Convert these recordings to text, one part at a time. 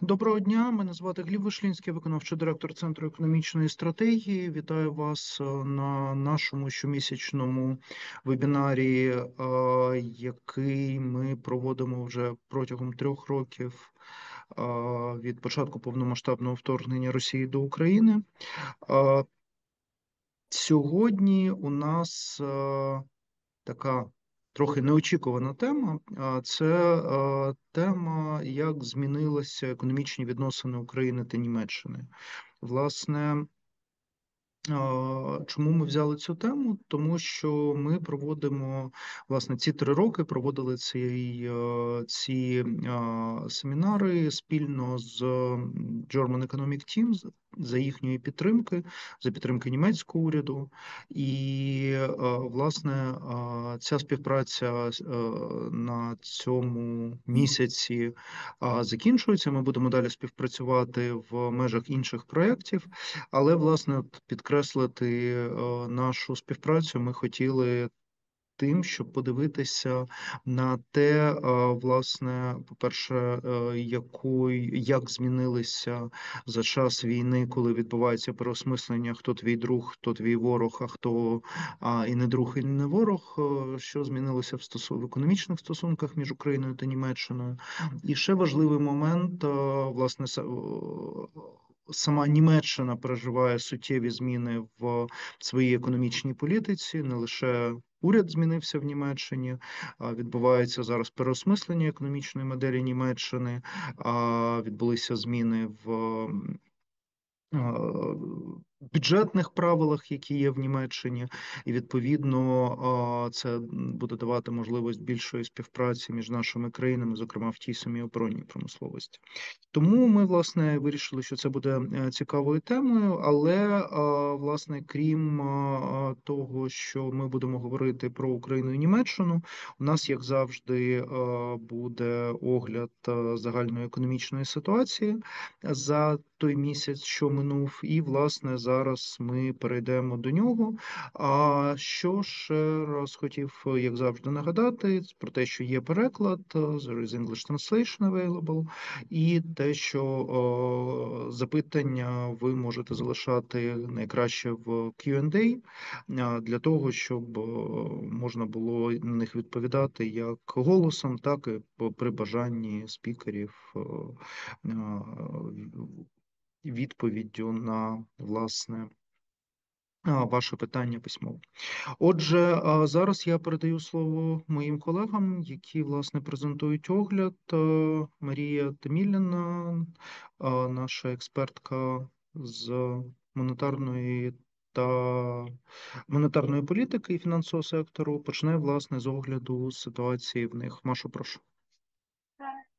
Доброго дня, мене звати Гліб Вишлінський, виконавчий директор Центру економічної стратегії. Вітаю вас на нашому щомісячному вебінарі, який ми проводимо вже протягом 3 років від початку повномасштабного вторгнення Росії до України. Сьогодні у нас така трохи неочікувана тема. Це тема, як змінилися економічні відносини України та Німеччини. Власне, чому ми взяли цю тему? Тому що ми проводимо, власне, ці 3 роки проводили ці семінари спільно з German Economic Team за їхньої підтримки, за підтримки німецького уряду. І, власне, ця співпраця на цьому місяці закінчується. Ми будемо далі співпрацювати в межах інших проєктів. Але, власне, підкреслити нашу співпрацю ми хотіли тим, щоб подивитися на те, власне, по-перше, як змінилися за час війни, коли відбувається переосмислення, хто твій друг, хто твій ворог, а хто і не друг, і не ворог, що змінилося в економічних стосунках між Україною та Німеччиною. І ще важливий момент, власне, сама Німеччина переживає суттєві зміни в своїй економічній політиці, не лише уряд змінився в Німеччині, відбувається зараз переосмислення економічної моделі Німеччини, відбулися зміни в бюджетних правилах, які є в Німеччині, і відповідно це буде давати можливість більшої співпраці між нашими країнами, зокрема в тій самій оборонній промисловості. Тому ми, власне, вирішили, що це буде цікавою темою, але, власне, крім того, що ми будемо говорити про Україну і Німеччину, у нас, як завжди, буде огляд загальної економічної ситуації за той місяць, що минув, і, власне, зараз ми перейдемо до нього. А що ще раз хотів, як завжди, нагадати про те, що є переклад, there is English translation available, і те, що запитання ви можете залишати найкраще в Q&A, для того, щоб можна було на них відповідати як голосом, так і при бажанні спікерів відповіддю на, власне, ваше питання письмово. Отже, зараз я передаю слово моїм колегам, які, власне, презентують огляд. Марія Томіліна, наша експертка з монетарної політики і фінансового сектору, почне, власне, з огляду ситуації в них. Машу, прошу.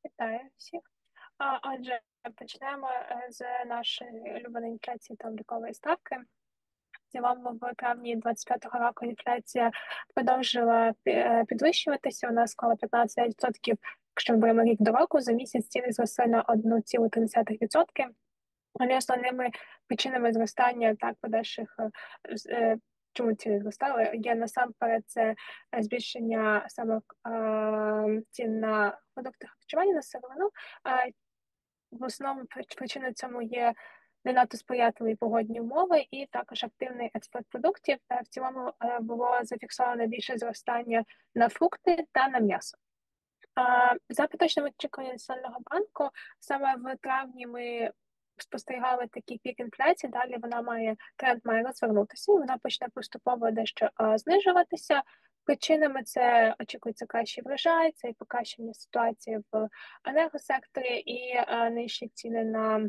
Вітаю всіх. Отже, почнемо з нашої улюбленої інфляції та облікової ставки. В цілому в травні 25-го року інфляція продовжила підвищуватися. У нас склала 15%, якщо ми беремо рік до року, за місяць ціни зросли на 1,3%. Але основними причинами зростання подальших чому ціни зростали, є насамперед це збільшення саме цін на продукти харчування, на сировину. В основному причиною цьому є не надто сприятливі погодні умови і також активний експорт продуктів. В цілому було зафіксовано більше зростання на фрукти та на м'ясо. За поточним очікуванням Національного банку, саме в травні ми спостерігали такий пік інфляції, далі тренд має розвернутися, і вона почне поступово дещо знижуватися. Причинами це очікується кращий врожай, це і покращення ситуації в енергосекторі і нижчі ціни на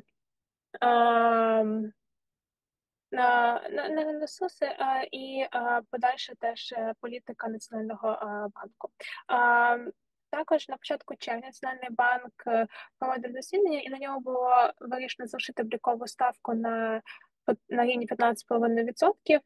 насоси і подальша теж політика Національного банку. Також на початку червня Національний банк проводив засідання, і на ньому було вирішено залишити облікову ставку на рівні 15,5%.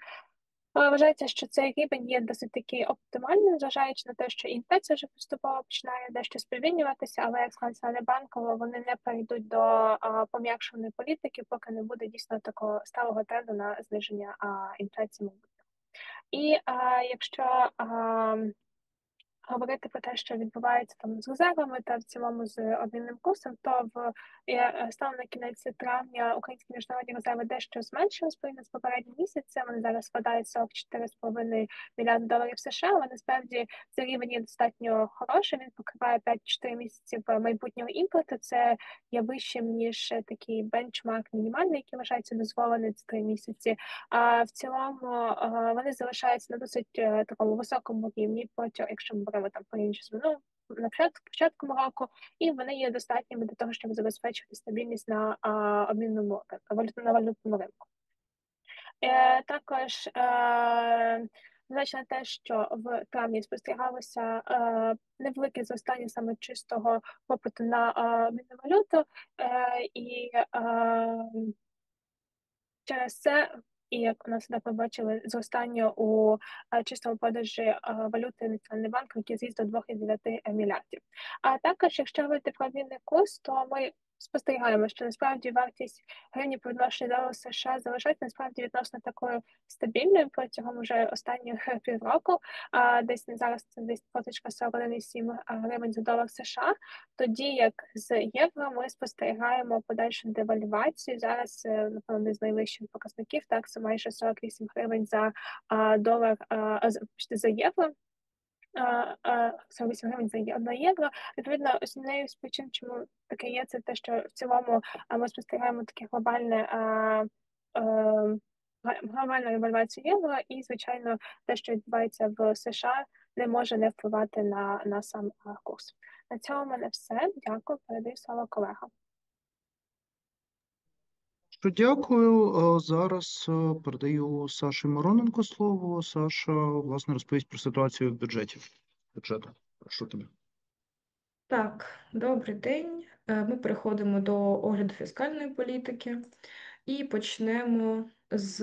Вважається, що цей рівень є досить таки оптимальним, зважаючи на те, що інфляція вже поступово починає дещо сповільнюватися, але як сказав Національний банк, вони не перейдуть до пом'якшеної політики, поки не буде дійсно такого сталого тренду на зниження інфляції майбутнього. І якщо говорити про те, що відбувається там з резервами та в цілому з обмінним курсом, то станом на кінець травня українські міжнародні резерви дещо зменшились порівняно з попереднім місяцем. Вони зараз складають 44,5 мільярда доларів США, але насправді цей рівень є достатньо хороший. Він покриває 5-4 місяці майбутнього імпорту. Це є вищим, ніж такий бенчмарк мінімальний, який вважається дозволений за 3 місяці. А в цілому вони залишаються на досить такому високому рівні, якщо ми беремо там порівняно з минулим, на початку року, і вони є достатніми для того, щоб забезпечити стабільність на обмінному на валютному ринку. Також зважаючи на те, що в травні спостерігалося невелике зростання саме чистого попиту на обмінну валюту, і через це, і як у нас так побачили, зростання у чистому продажі валюти Національним банком, який зріс до 2,9 мільярдів. А також, якщо говорити про обмінний курс, то ми спостерігаємо, що насправді вартість гривні по відношенню до США залишається насправді відносно такою стабільною протягом вже останніх півроку. Десь зараз це десь позначка 41,7 гривень за долар США. Тоді як з євро ми спостерігаємо подальшу девальвацію. Зараз, напевно, з найвищих показників, так, це майже 48 гривень за долар, за євро. 48 гривень за 1 євро. Відповідно, основною з причин, чому таке є, це те, що в цілому ми спостерігаємо таке глобальну револьвацію євро, і, звичайно, те, що відбувається в США, не може не впливати на сам курс. На цьому в мене все. Дякую. Передаю слово колегам. Дякую. Зараз передаю Саші Мороненко слово. Саша, власне, розповість про ситуацію в бюджеті. Прошу тебе. Так, добрий день. Ми переходимо до огляду фіскальної політики і почнемо з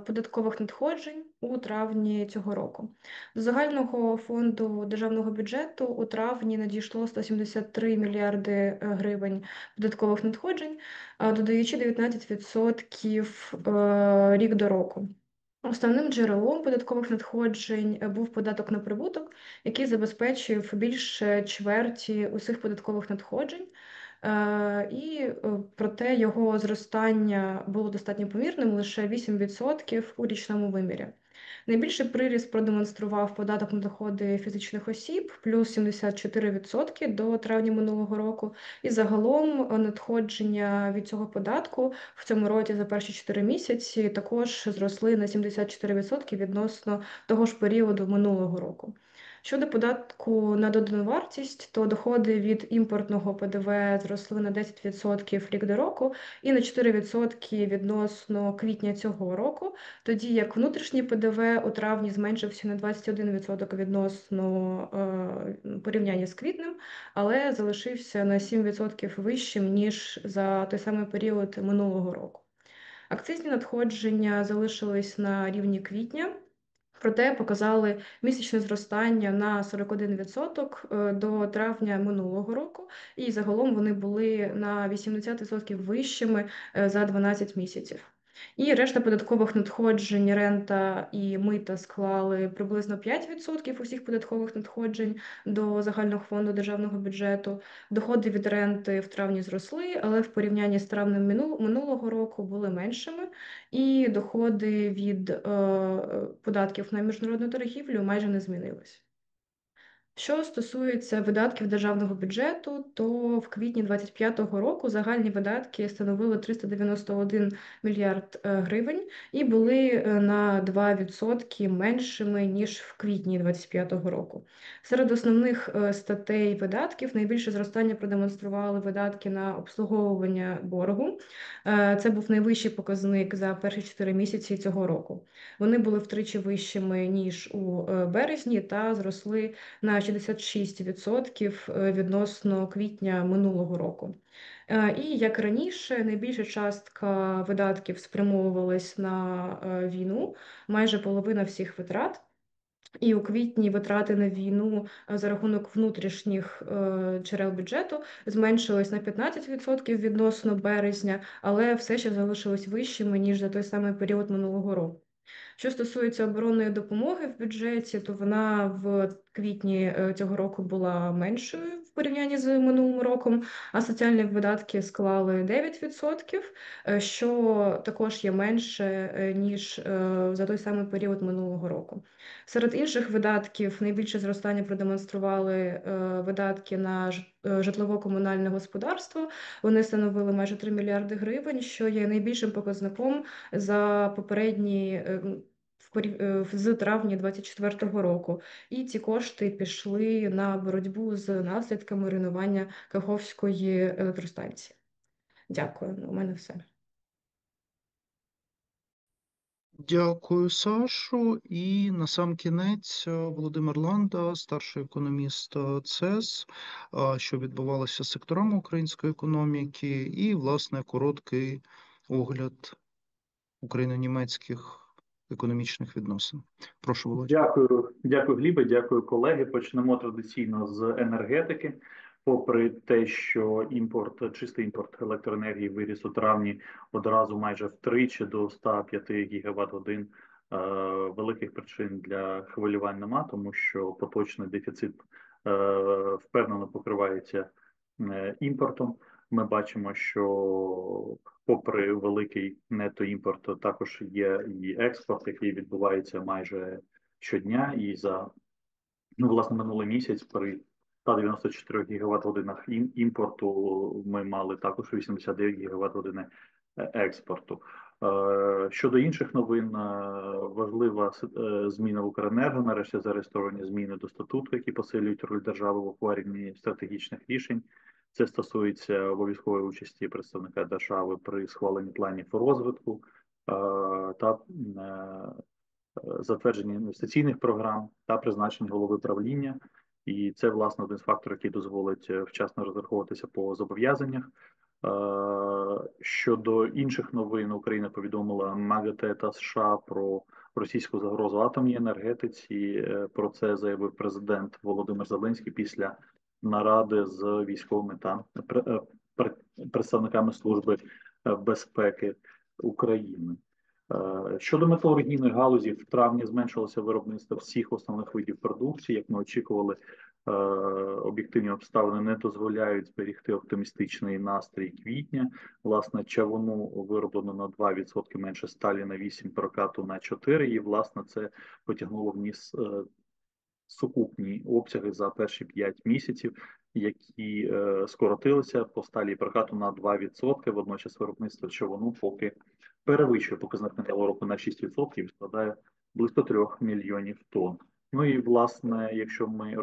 податкових надходжень у травні цього року. До загального фонду державного бюджету у травні надійшло 173 мільярди гривень податкових надходжень, додаючи 19% рік до року. Основним джерелом податкових надходжень був податок на прибуток, який забезпечив більше чверті усіх податкових надходжень, проте його зростання було достатньо помірним, лише 8% у річному вимірі. Найбільший приріст продемонстрував податок на доходи фізичних осіб, плюс 74% до травня минулого року, і загалом надходження від цього податку в цьому році за перші 4 місяці також зросли на 74% відносно того ж періоду минулого року. Щодо податку на додану вартість, то доходи від імпортного ПДВ зросли на 10% рік до року і на 4% відносно квітня цього року, тоді як внутрішній ПДВ у травні зменшився на 21% відносно порівняння з квітнем, але залишився на 7% вищим, ніж за той самий період минулого року. Акцизні надходження залишились на рівні квітня, проте показали місячне зростання на 41% до травня минулого року, і загалом вони були на 80% вищими за 12 місяців. І решта податкових надходжень, рента і мита склали приблизно 5% усіх податкових надходжень до загального фонду державного бюджету. Доходи від ренти в травні зросли, але в порівнянні з травнем минулого року були меншими. І доходи від податків на міжнародну торгівлю майже не змінились. Що стосується видатків державного бюджету, то в квітні 2025 року загальні видатки становили 391 мільярд гривень і були на 2% меншими, ніж в квітні 2025 року. Серед основних статей видатків найбільше зростання продемонстрували видатки на обслуговування боргу. Це був найвищий показник за перші 4 місяці цього року. Вони були втричі вищими, ніж у березні, та зросли на 66% відносно квітня минулого року. І, як раніше, найбільша частка видатків спрямовувалась на війну, майже половина всіх витрат. І у квітні витрати на війну за рахунок внутрішніх джерел бюджету зменшились на 15% відносно березня, але все ще залишились вищими, ніж за той самий період минулого року. Що стосується оборонної допомоги в бюджеті, то вона в квітні цього року була меншою в порівнянні з минулим роком, а соціальні видатки склали 9%, що також є менше, ніж за той самий період минулого року. Серед інших видатків найбільше зростання продемонстрували видатки на житлово-комунальне господарство. Вони становили майже 3 мільярди гривень, що є найбільшим показником за попередні з травня 2024 року. І ці кошти пішли на боротьбу з наслідками руйнування Каховської електростанції. Дякую. У мене все. Дякую, Сашу. І на сам кінець Володимир Ланда, старший економіст ЦЕС, що відбувалося з секторами української економіки, і, власне, короткий огляд україно-німецьких економічних відносин. Прошу, Володя. Дякую, Глібе, дякую, колеги. Почнемо традиційно з енергетики. Попри те, що чистий імпорт електроенергії виріс у травні одразу майже втричі до 105 гігават-годин, великих причин для хвилювань нема, тому що поточний дефіцит впевнено покривається імпортом. Ми бачимо, що попри великий нетоімпорт, також є і експорт, який відбувається майже щодня. І за власне минулий місяць при 194 гігават-годинах імпорту ми мали також 89 гігават-години експорту. Щодо інших новин, важлива зміна в Укренерго. Нарешті зареєстровані зміни до статуту, які посилюють роль держави в ухваленні стратегічних рішень. Це стосується обов'язкової участі представника держави при схваленні планів розвитку та затвердженні інвестиційних програм та призначення голови правління. І це, власне, один з факторів, який дозволить вчасно розраховуватися по зобов'язаннях. Щодо інших новин, Україна повідомила МАГАТЕ та США про російську загрозу атомній енергетиці. Про це заявив президент Володимир Зеленський після наради з військовими та представниками Служби безпеки України. Щодо металургійної галузі, в травні зменшилося виробництво всіх основних видів продукції. Як ми очікували, об'єктивні обставини не дозволяють зберігти оптимістичний настрій квітня. Власне, чавуну вироблено на 2% менше, сталі на 8%, прокату на 4%. І, власне, це потягнуло вниз сукупні обсяги за перші 5 місяців, які скоротилися по сталі і прокату на 2%. Водночас виробництво човуну поки перевищує показник минулого року на 6% і складає близько 3 мільйонів тонн. Ну і, власне, якщо ми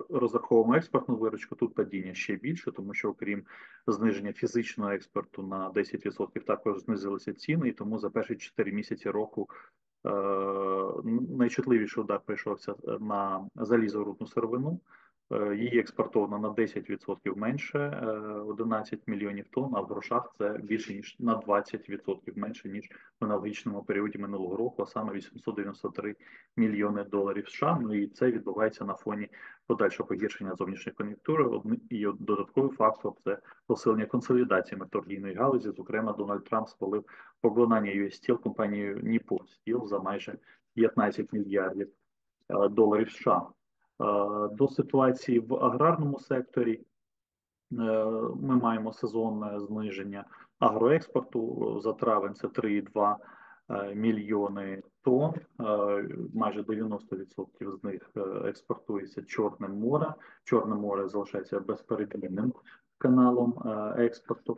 розраховуємо експортну виручку, тут падіння ще більше, тому що окрім зниження фізичного експорту на 10%, також знизилися ціни, і тому за перші 4 місяці року найчутливіший удар прийшовся на залізорудну сировину. Її експортовано на 10% менше, 11 мільйонів тонн, а в грошах це більше ніж на 20% менше, ніж в аналогічному періоді минулого року, а саме 893 мільйони доларів США. Ну і це відбувається на фоні подальшого погіршення зовнішньої кон'юнктури. І додатковий фактор – це посилення консолідації металургійної галузі. Зокрема, Дональд Трамп схвалив поглинання US Steel компанією Nippon Steel за майже 15 мільярдів доларів США. До ситуації в аграрному секторі ми маємо сезонне зниження агроекспорту. За травень це 3,2 мільйони тонн, майже 90% з них експортується Чорним морем. Чорне море залишається безперебійним каналом експорту.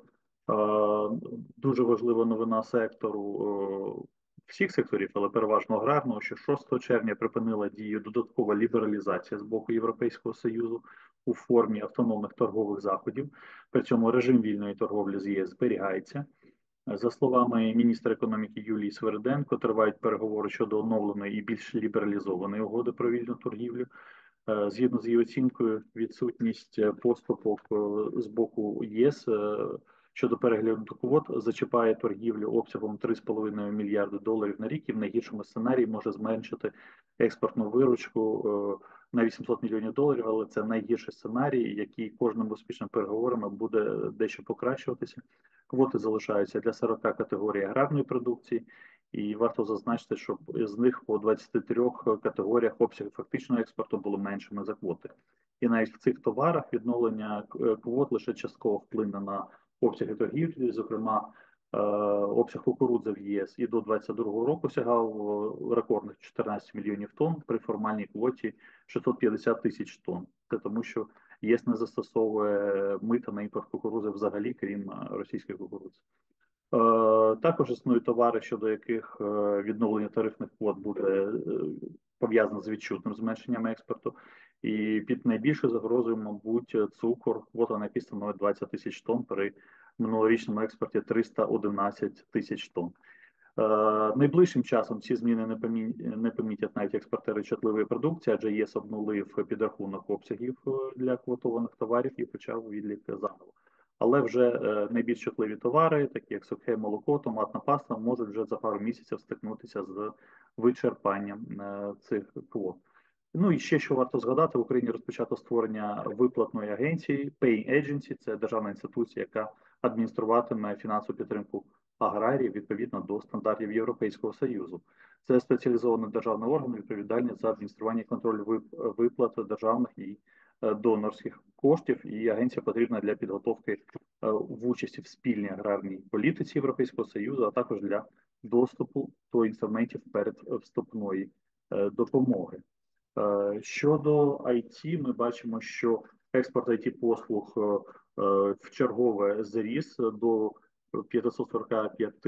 Дуже важлива новина сектору, всіх секторів, але переважно аграрного, що 6 червня припинила дію додаткова лібералізація з боку Європейського Союзу у формі автономних торгових заходів. При цьому режим вільної торговлі з ЄС зберігається. За словами міністра економіки Юлії Свериденко, тривають переговори щодо оновленої і більш лібералізованої угоди про вільну торгівлю. Згідно з її оцінкою, відсутність поступок з боку ЄС щодо перегляду квот зачіпає торгівлю обсягом 3,5 мільярди доларів на рік і в найгіршому сценарії може зменшити експортну виручку на 800 мільйонів доларів, але це найгірший сценарій, який кожним успішним переговорами буде дещо покращуватися. Квоти залишаються для 40 категорій аграрної продукції І варто зазначити, що з них по 23 категоріях обсяги фактичного експорту були меншими за квоти. І навіть в цих товарах відновлення квот лише частково вплине на обсяги торгівлі, зокрема, обсяг кукурудзи в ЄС і до 2022 року сягав рекордних 14 мільйонів тонн при формальній квоті 650 тисяч тонн. Це тому, що ЄС не застосовує мита на імпорт кукурудзи взагалі, крім російської кукурудзи. Також існують товари, щодо яких відновлення тарифних квот буде пов'язано з відчутним зменшенням експорту. І під найбільшою загрозою, мабуть, цукор, квота на який становить 20 тисяч тонн при минулорічному експорті 311 тисяч тонн. Найближчим часом ці зміни не помітять навіть експортери чутливої продукції, адже ЄС обнулив підрахунок обсягів для квотованих товарів і почав відлік заново. Але вже найбільш чутливі товари, такі як сухе молоко, томатна паста, можуть вже за пару місяців стикнутися з вичерпанням цих квот. Ну і ще, що варто згадати, в Україні розпочато створення виплатної агенції, Paying Agency, це державна інституція, яка адмініструватиме фінансову підтримку аграріїв відповідно до стандартів Європейського Союзу. Це спеціалізований державний орган, відповідальний за адміністрування і контроль виплат державних і донорських коштів, і агенція потрібна для підготовки в участі в спільній аграрній політиці Європейського Союзу, а також для доступу до інструментів передвступної допомоги. Щодо IT, ми бачимо, що експорт IT-послуг в чергове зріс до 545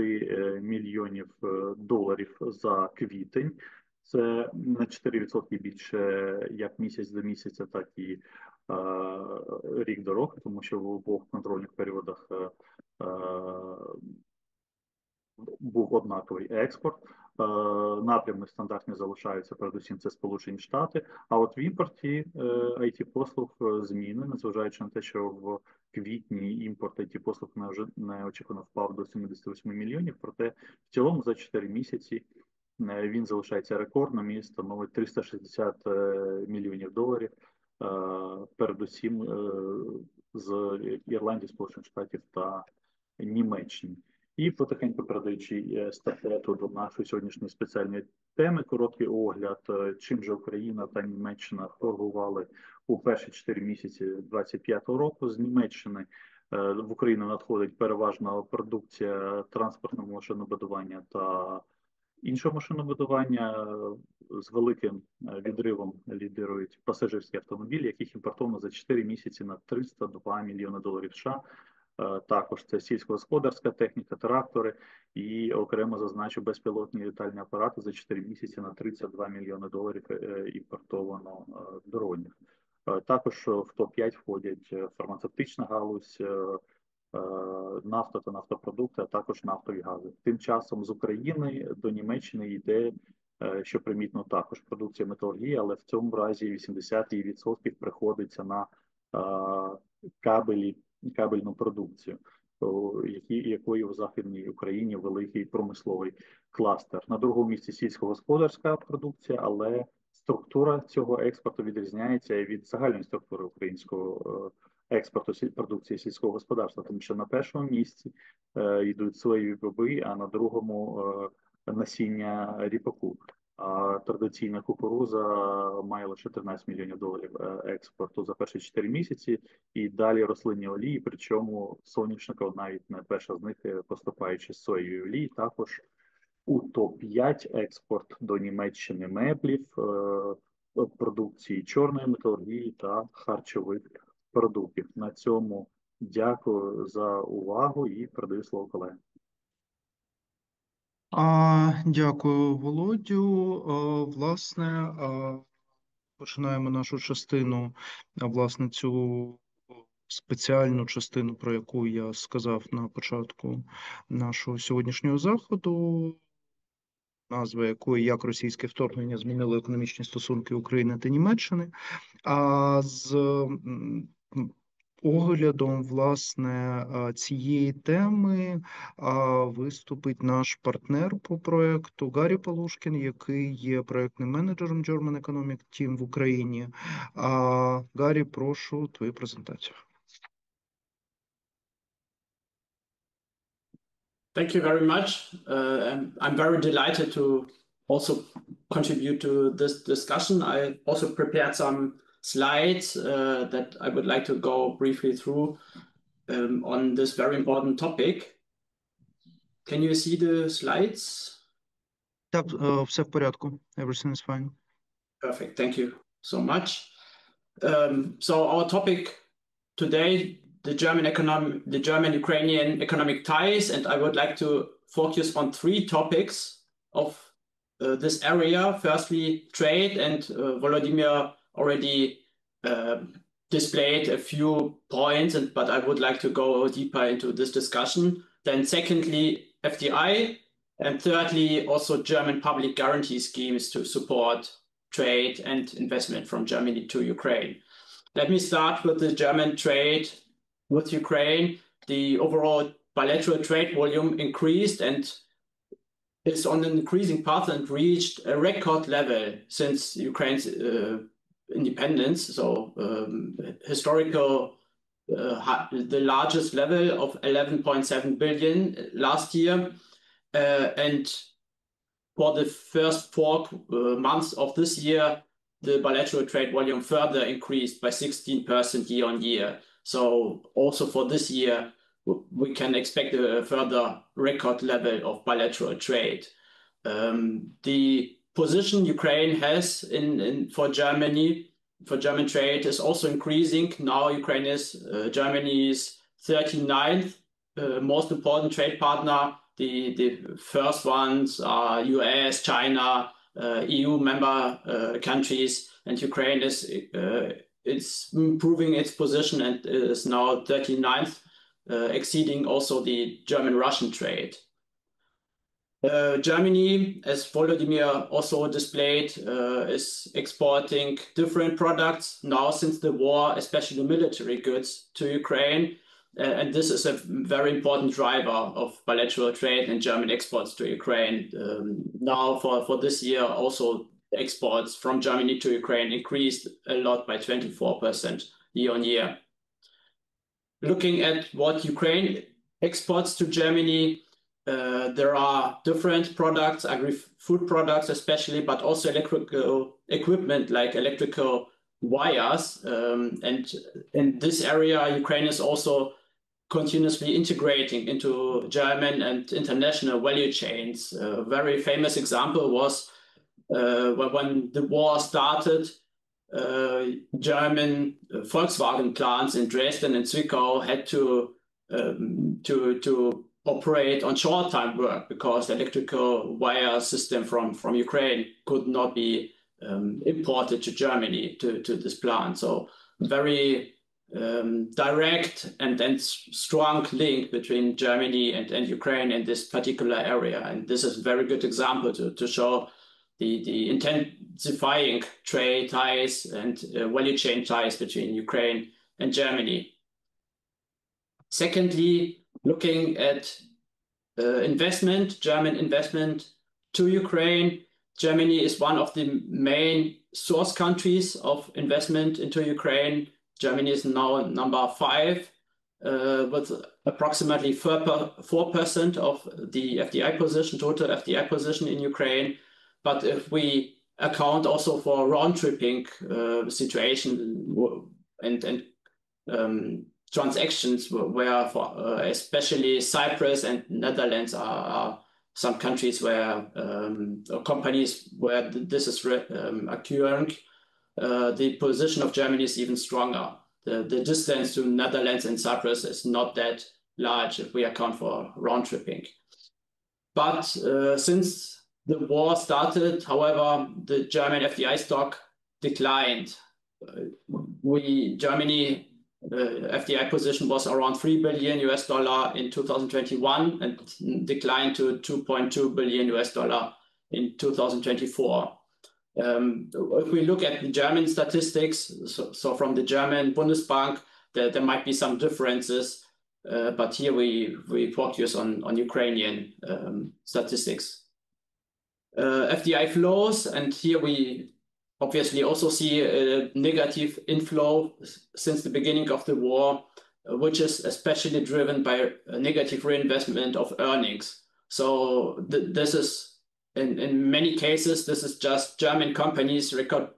мільйонів доларів за квітень. Це на 4% більше як місяць до місяця, так і рік до року, тому що в обох контрольних періодах був однаковий експорт. Напрями стандартні залишаються, передусім це Сполучені Штати, а от в імпорті IT-послуг зміни, незважаючи на те, що в квітні імпорт IT-послуг неочікувано впав до 78 мільйонів, проте в цілому за 4 місяці він залишається рекордним і становить 360 мільйонів доларів, передусім з Ірландії, Сполучених Штатів та Німеччини. І потихеньку передаючи стафету до нашої сьогоднішньої спеціальної теми, короткий огляд, чим же Україна та Німеччина торгували у перші 4 місяці 2025 року. З Німеччини в Україну надходить переважна продукція транспортного машинобудування та іншого машинобудування. З великим відривом лідирують пасажирські автомобілі, яких імпортовано за 4 місяці на 302 мільйони доларів США. Також це сільськогосподарська техніка, трактори і окремо зазначу безпілотні літальні апарати за 4 місяці на 32 мільйони доларів імпортовано дронів. Також в топ-5 входять фармацевтична галузь, нафта та нафтопродукти, а також нафтові гази. Тим часом з України до Німеччини йде, що примітно, також продукція металургії, але в цьому разі 80% приходиться на кабельну продукцію, якої в Західній Україні великий промисловий кластер. На другому місці сільськогосподарська продукція, але структура цього експорту відрізняється від загальної структури українського експорту продукції сільського господарства, тому що на першому місці йдуть соєві боби, а на другому насіння ріпаку. А традиційна кукуруза має лише 13 мільйонів доларів експорту за перші 4 місяці, і далі рослинні олії, причому соняшника навіть не перша з них, поступаючи з соєвої олії. Також у топ-5 експорт до Німеччини меблів, продукції чорної металургії та харчових продуктів. На цьому дякую за увагу і передаю слово колегам. Дякую, Володю. Власне, починаємо нашу частину, власне, цю спеціальну частину, про яку я сказав на початку нашого сьогоднішнього заходу, назва якої «Як російське вторгнення змінило економічні стосунки України та Німеччини». А з оглядом, власне, цієї теми виступить наш партнер по проєкту Гаррі Полушкін, який є проєктним менеджером German Economic Team в Україні. Гаррі, прошу твою презентацію. Thank you very much. I'm very delighted to also contribute to this discussion. I also prepared some slides that I would like to go briefly through on this very important topic. Can you see the slides? Так, все в порядку. Everything is fine. Perfect. Thank you so much. So our topic today, the German-Ukrainian economic ties, and I would like to focus on three topics of this area. Firstly, trade, and Volodymyr already displayed a few points, but I would like to go deeper into this discussion. Then secondly, FDI, and thirdly, also German public guarantee schemes to support trade and investment from Germany to Ukraine. Let me start with the German trade with Ukraine. The overall bilateral trade volume increased and is on an increasing path and reached a record level since Ukraine's independence. So historical, the largest level of 11.7 billion last year. And for the first 4 months of this year, the bilateral trade volume further increased by 16% year on year. So also for this year, we can expect a further record level of bilateral trade. The position Ukraine has for German trade is also increasing. Now Ukraine is Germany's 39th most important trade partner. The first ones are US, China, EU member countries, and Ukraine is it's improving its position and is now 39th, exceeding also the German-Russian trade. Germany, as Volodymyr also displayed, is exporting different products now since the war, especially military goods, to Ukraine. And this is a very important driver of bilateral trade and German exports to Ukraine. Now for this year, also exports from Germany to Ukraine increased a lot by 24% year on year. Looking at what Ukraine exports to Germany, there are different products, agri-food products especially, but also electrical equipment like electrical wires. And in this area, Ukraine is also continuously integrating into German and international value chains. A very famous example was when the war started, German Volkswagen plants in Dresden and Zwickau had to operate on short-time work because the electrical wire system from Ukraine could not be imported to Germany to this plant. So very direct and strong link between Germany and Ukraine in this particular area. And this is a very good example to show the intensifying trade ties and value chain ties between Ukraine and Germany. Secondly, looking at investment, German investment to Ukraine, Germany is one of the main source countries of investment into Ukraine. Germany is now number 5 with approximately 4% of the FDI position, total FDI position in Ukraine. But if we account also for round-tripping situation and transactions where especially Cyprus and Netherlands are some countries where companies where this is occurring, the position of Germany is even stronger. The distance to Netherlands and Cyprus is not that large if we account for round-tripping. But since the war started, however, the German FDI stock declined. Germany FDI position was around $3 billion in 2021 and declined to $2.2 billion in 2024. If we look at the German statistics, so from the German Bundesbank, there might be some differences, but here we focus on Ukrainian statistics. FDI flows, and here we obviously also see a negative inflow since the beginning of the war. which is especially driven by a negative reinvestment of earnings. So this is, in many cases, this is just German companies record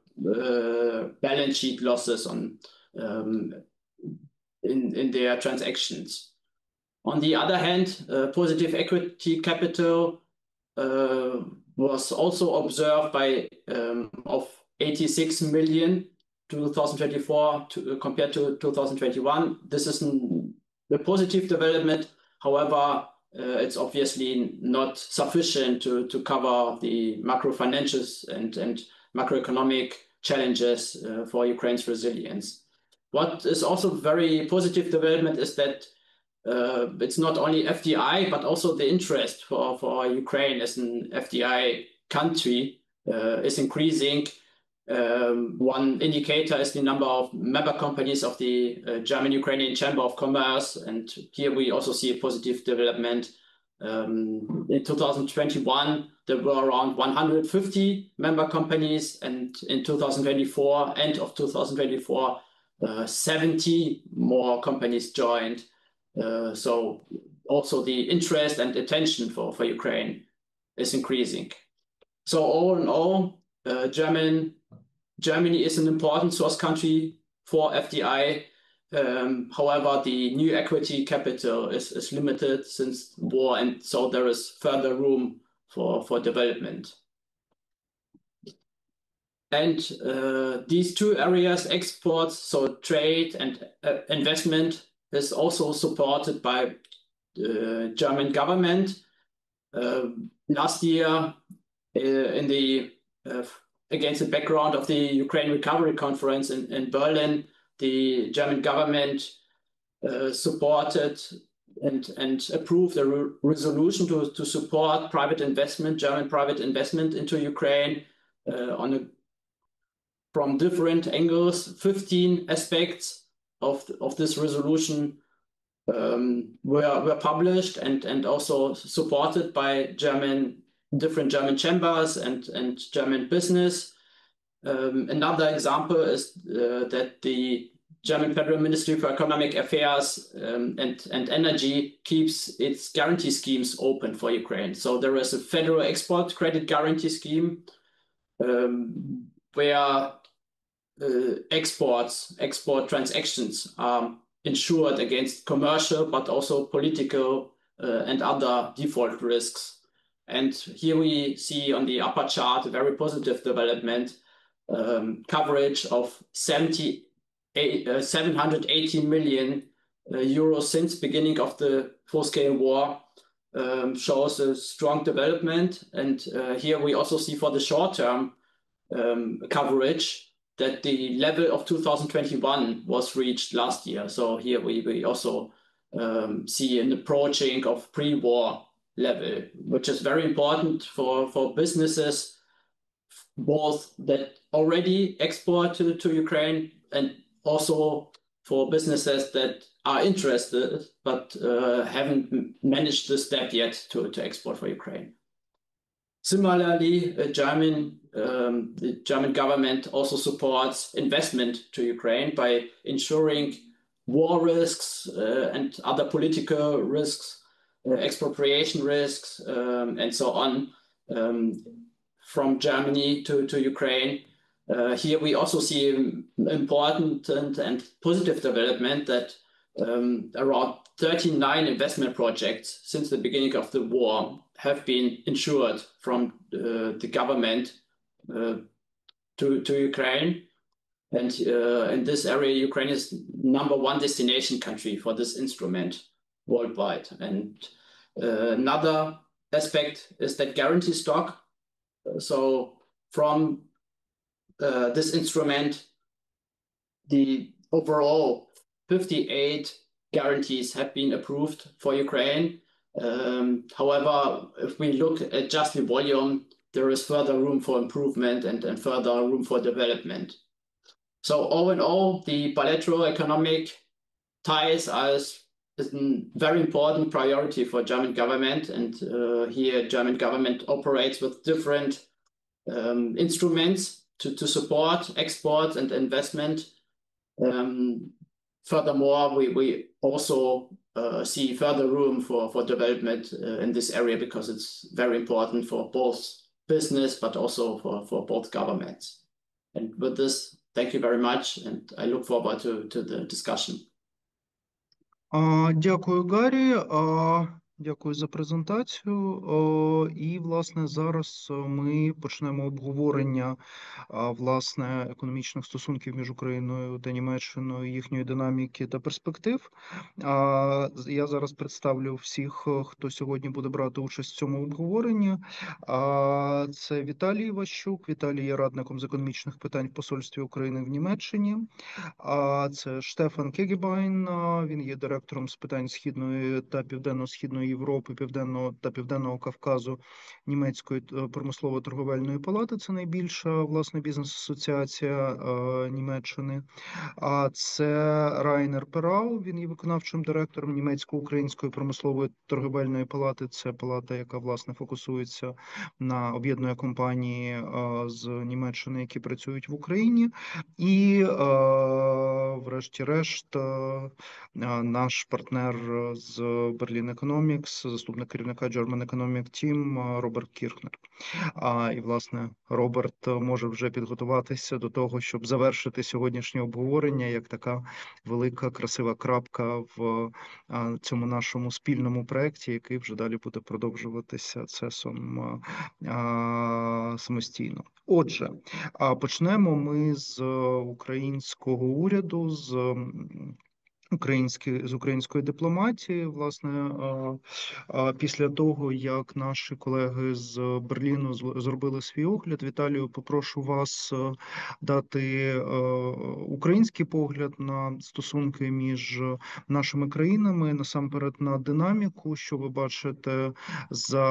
balance sheet losses on in their transactions. On the other hand, positive equity capital was also observed by of 86 million 2024 compared to 2021. This is a positive development. However, it's obviously not sufficient to cover the macro financials and macroeconomic challenges for Ukraine's resilience. What is also very positive development is that it's not only FDI, but also the interest for Ukraine as an FDI country is increasing. One indicator is the number of member companies of the German-Ukrainian Chamber of Commerce. And here we also see a positive development. In 2021, there were around 150 member companies. And in 2024, end of 2024, 70 more companies joined. So also the interest and attention for Ukraine is increasing. So all in all, Germany is an important source country for FDI. However, the new equity capital is limited since war, and so there is further room for development. And these two areas, exports, so trade and investment, is also supported by the German government. Last year, in the against the background of the Ukraine Recovery Conference in Berlin, the German government supported and approved a resolution to support private investment, German private investment into Ukraine from different angles. 15 aspects of this resolution were published and also supported by different German chambers and German business. Another example is that the German Federal Ministry for Economic Affairs and Energy keeps its guarantee schemes open for Ukraine. So there is a federal export credit guarantee scheme where export transactions are insured against commercial, but also political and other default risks. And here we see on the upper chart a very positive development, coverage of 780 million euros since beginning of the full-scale war shows a strong development. And here we also see for the short-term coverage that the level of 2021 was reached last year. So here we also see an approaching of pre-war level, which is very important for businesses, both that already export to Ukraine and also for businesses that are interested but haven't managed the step yet to export for Ukraine. Similarly, the German government also supports investment to Ukraine by ensuring war risks and other political risks, expropriation risks, and so on, from Germany to Ukraine. Here we also see important and positive development that around 39 investment projects since the beginning of the war have been insured from the government to Ukraine. And in this area, Ukraine is #1 destination country for this instrument worldwide. And another aspect is that guarantee stock. So from this instrument, the overall 58 guarantees have been approved for Ukraine. However, if we look at just the volume, there is further room for improvement and further room for development. So all in all, the bilateral economic ties is a very important priority for German government. And here German government operates with different instruments to support export and investment. Furthermore, we also see further room for development in this area, because it's very important for both business, but also for both governments. And with this, thank you very much, and I look forward to the discussion. Дякую, Гаррі. Дякую за презентацію. І, власне, зараз ми почнемо обговорення, власне, економічних стосунків між Україною та Німеччиною, їхньої динаміки та перспектив. Я зараз представлю всіх, хто сьогодні буде брати участь в цьому обговоренні. Це Віталій Іващук. Віталій є радником з економічних питань в посольстві України в Німеччині. Це Штефан Кегебайн, він є директором з питань Східної та Південно-Східної Європи, Південного та Південного Кавказу Німецької промислово-торговельної палати. Це найбільша, власне, бізнес-асоціація Німеччини. Це Райнер Перау, він є виконавчим директором Німецько-української промислової торговельної палати. Це палата, яка, власне, фокусується на об'єднує компанії з Німеччини, які працюють в Україні. І врешті-решт, наш партнер з Berlin Economics, заступник керівника German Economic Team Роберт Кірхнер. І, власне, Роберт може вже підготуватися до того, щоб завершити сьогоднішнє обговорення як така велика, красива крапка в цьому нашому спільному проєкті, який вже далі буде продовжуватися CES-ом самостійно. Отже, почнемо ми з українського уряду, з української дипломатії, власне, після того, як наші колеги з Берліну зробили свій огляд. Віталію, попрошу вас дати український погляд на стосунки між нашими країнами, насамперед на динаміку, що ви бачите за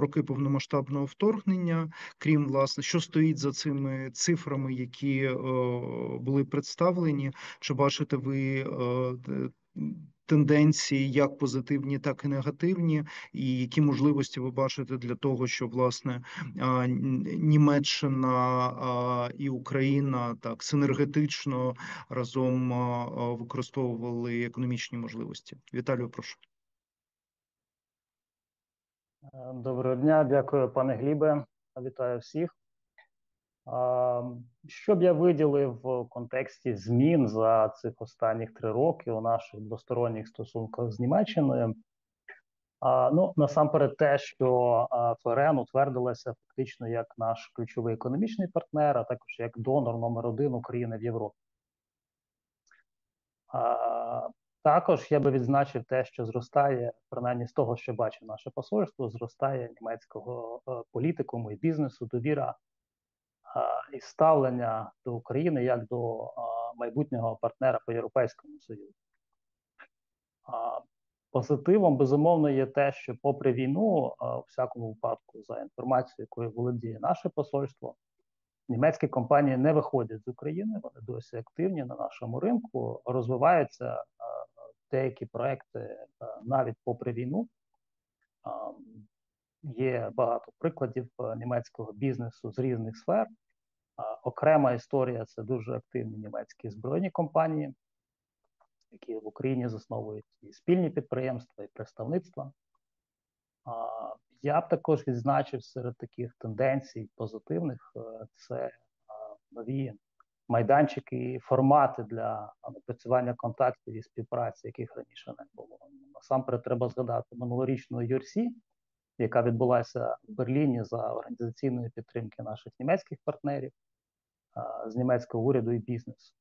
роки повномасштабного вторгнення, крім, власне, що стоїть за цими цифрами, які були представлені, чи бачите ви тенденції як позитивні, так і негативні, і які можливості ви бачите для того, щоб, власне, Німеччина і Україна так синергетично разом використовували економічні можливості? Віталію, прошу. Доброго дня, дякую, пане Глібе. Вітаю всіх. Що б я виділив в контексті змін за цих останніх 3 роки у наших двосторонніх стосунках з Німеччиною? Ну, насамперед те, що ФРН утвердилася фактично як наш ключовий економічний партнер, а також як донор номер 1 України в Європі. Також я би відзначив те, що зростає, принаймні з того, що бачить наше посольство, зростає німецького політикуму і бізнесу довіра і ставлення до України як до майбутнього партнера по Європейському Союзу. Позитивом, безумовно, є те, що попри війну, у всякому випадку, за інформацією, якою володіє наше посольство, німецькі компанії не виходять з України, вони досі активні на нашому ринку, розвиваються деякі проекти навіть попри війну. Є багато прикладів німецького бізнесу з різних сфер. Окрема історія – це дуже активні німецькі збройні компанії, які в Україні засновують і спільні підприємства, і представництва. Я б також відзначив серед таких тенденцій позитивних – це нові майданчики і формати для напрацювання контактів і співпраці, яких раніше не було. Насамперед треба згадати минулорічну URC, яка відбулася в Берліні за організаційної підтримки наших німецьких партнерів, з німецького уряду і бізнесу.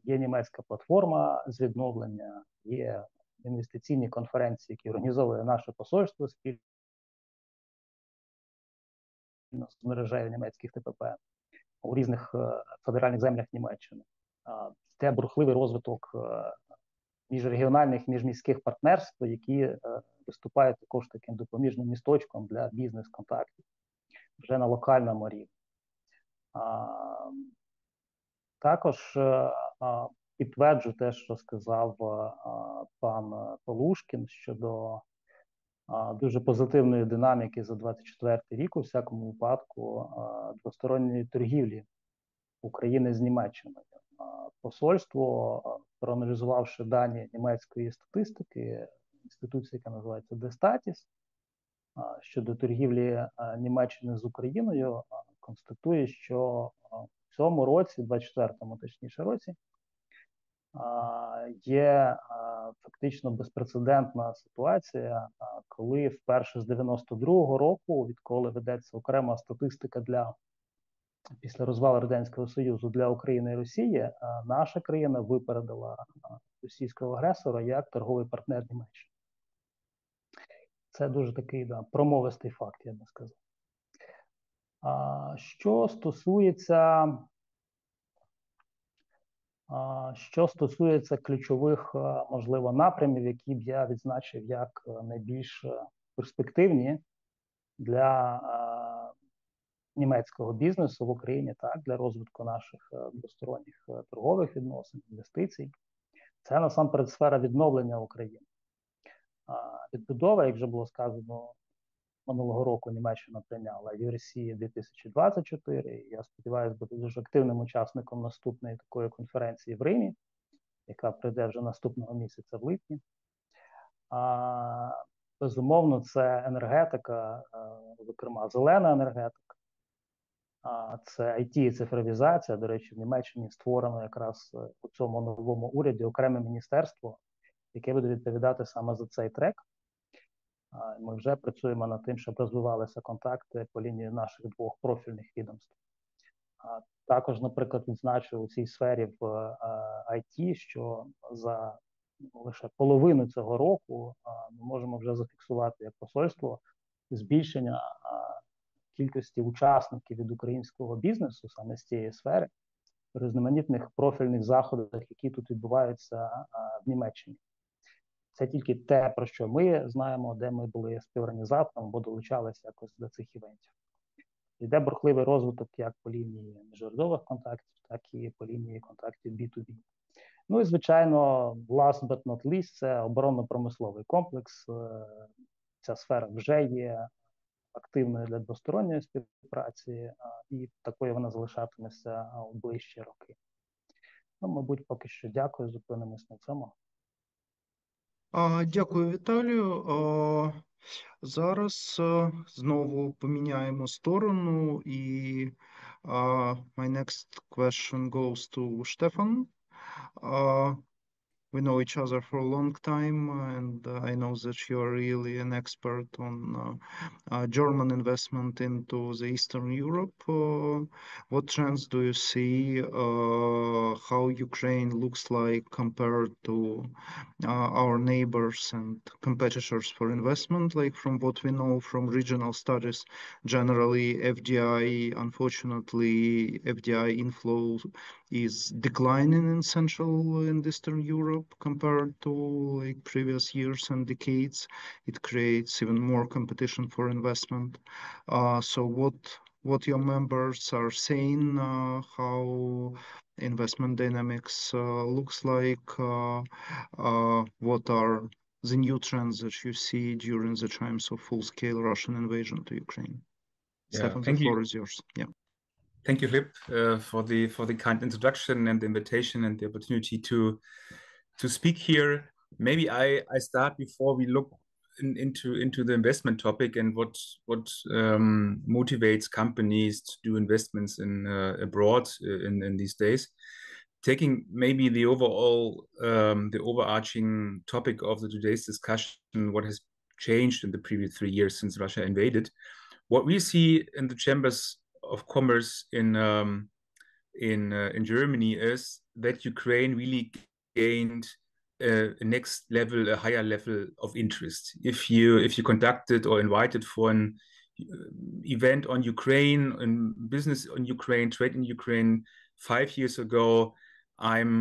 Є німецька платформа з відновлення, є інвестиційні конференції, які організовує наше посольство спільно з мережею німецьких ТПП у різних федеральних землях Німеччини. Це бурхливий розвиток міжрегіональних, міжміських партнерств, які виступають також таким допоміжним місточком для бізнес-контактів вже на локальному рівні. Також підтверджу те, що сказав пан Полушкін щодо дуже позитивної динаміки за 24-й рік, у всякому випадку, двосторонньої торгівлі України з Німеччиною. посольство, проаналізувавши дані німецької статистики, інституції, яка називається Дестатіс, щодо торгівлі Німеччини з Україною, констатує, що в цьому році, 24-му точніше році, є фактично безпрецедентна ситуація, коли вперше з 92-го року, відколи ведеться окрема статистика після розвалу Радянського Союзу для України і Росії, наша країна випередила російського агресора як торговий партнер Німеччини. Це дуже такий промовистий факт, я би сказав. Що стосується ключових, можливо, напрямів, які б я відзначив як найбільш перспективні для німецького бізнесу в Україні, так, для розвитку наших двосторонніх торгових відносин, інвестицій, це насамперед сфера відновлення України. Відбудова, як вже було сказано, минулого року Німеччина прийняла Євросії 2024, і я сподіваюся, буде дуже активним учасником наступної такої конференції в Римі, яка прийде вже наступного місяця в липні. Безумовно, це енергетика, зокрема зелена енергетика, це IT і цифровізація. До речі, в Німеччині створено якраз у цьому новому уряді окреме міністерство, яке буде відповідати саме за цей трек. Ми вже працюємо над тим, щоб розвивалися контакти по лінії наших двох профільних відомств. Також, наприклад, відзначу у цій сфері в IT, що за лише половину цього року ми можемо вже зафіксувати як посольство збільшення кількості учасників від українського бізнесу саме з цієї сфери в різноманітних профільних заходах, які тут відбуваються в Німеччині. Це тільки те, про що ми знаємо, де ми були співорганізатором або долучалися якось до цих івентів. Йде бурхливий розвиток як по лінії міжурядових контактів, так і по лінії контактів B2B. Ну і, звичайно, last but not least, це оборонно-промисловий комплекс. Ця сфера вже є активною для двосторонньої співпраці, і такою вона залишатиметься у ближчі роки. Ну, мабуть, поки що дякую, зупинимось на цьому. Дякую, Віталію. Зараз знову поміняємо сторону, і my next question goes to Stefan. We know each other for a long time, and I know that you are really an expert on German investment into the Eastern Europe. What trends do you see? How Ukraine looks like compared to our neighbors and competitors for investment? Like from what we know from regional studies, generally FDI, unfortunately, FDI inflow is declining in Central and Eastern Europe compared to like previous years and decades. It creates even more competition for investment. So what your members are saying, how investment dynamics looks like, what are the new trends that you see during the times of full-scale Russian invasion to Ukraine? Yeah, Stefan, the floor is yours. Yeah. Thank you, Flip, for the kind introduction and the invitation and the opportunity to speak here. Maybe I start before we look into the investment topic and what motivates companies to do investments in abroad in these days. Taking maybe the overarching topic of today's discussion, what has changed in the previous 3 years since Russia invaded. What we see in the chambers of commerce in Germany is that Ukraine really gained a higher level of interest. If you conducted or invited for an event on Ukraine, and business on Ukraine, trade in Ukraine 5 years ago, I'm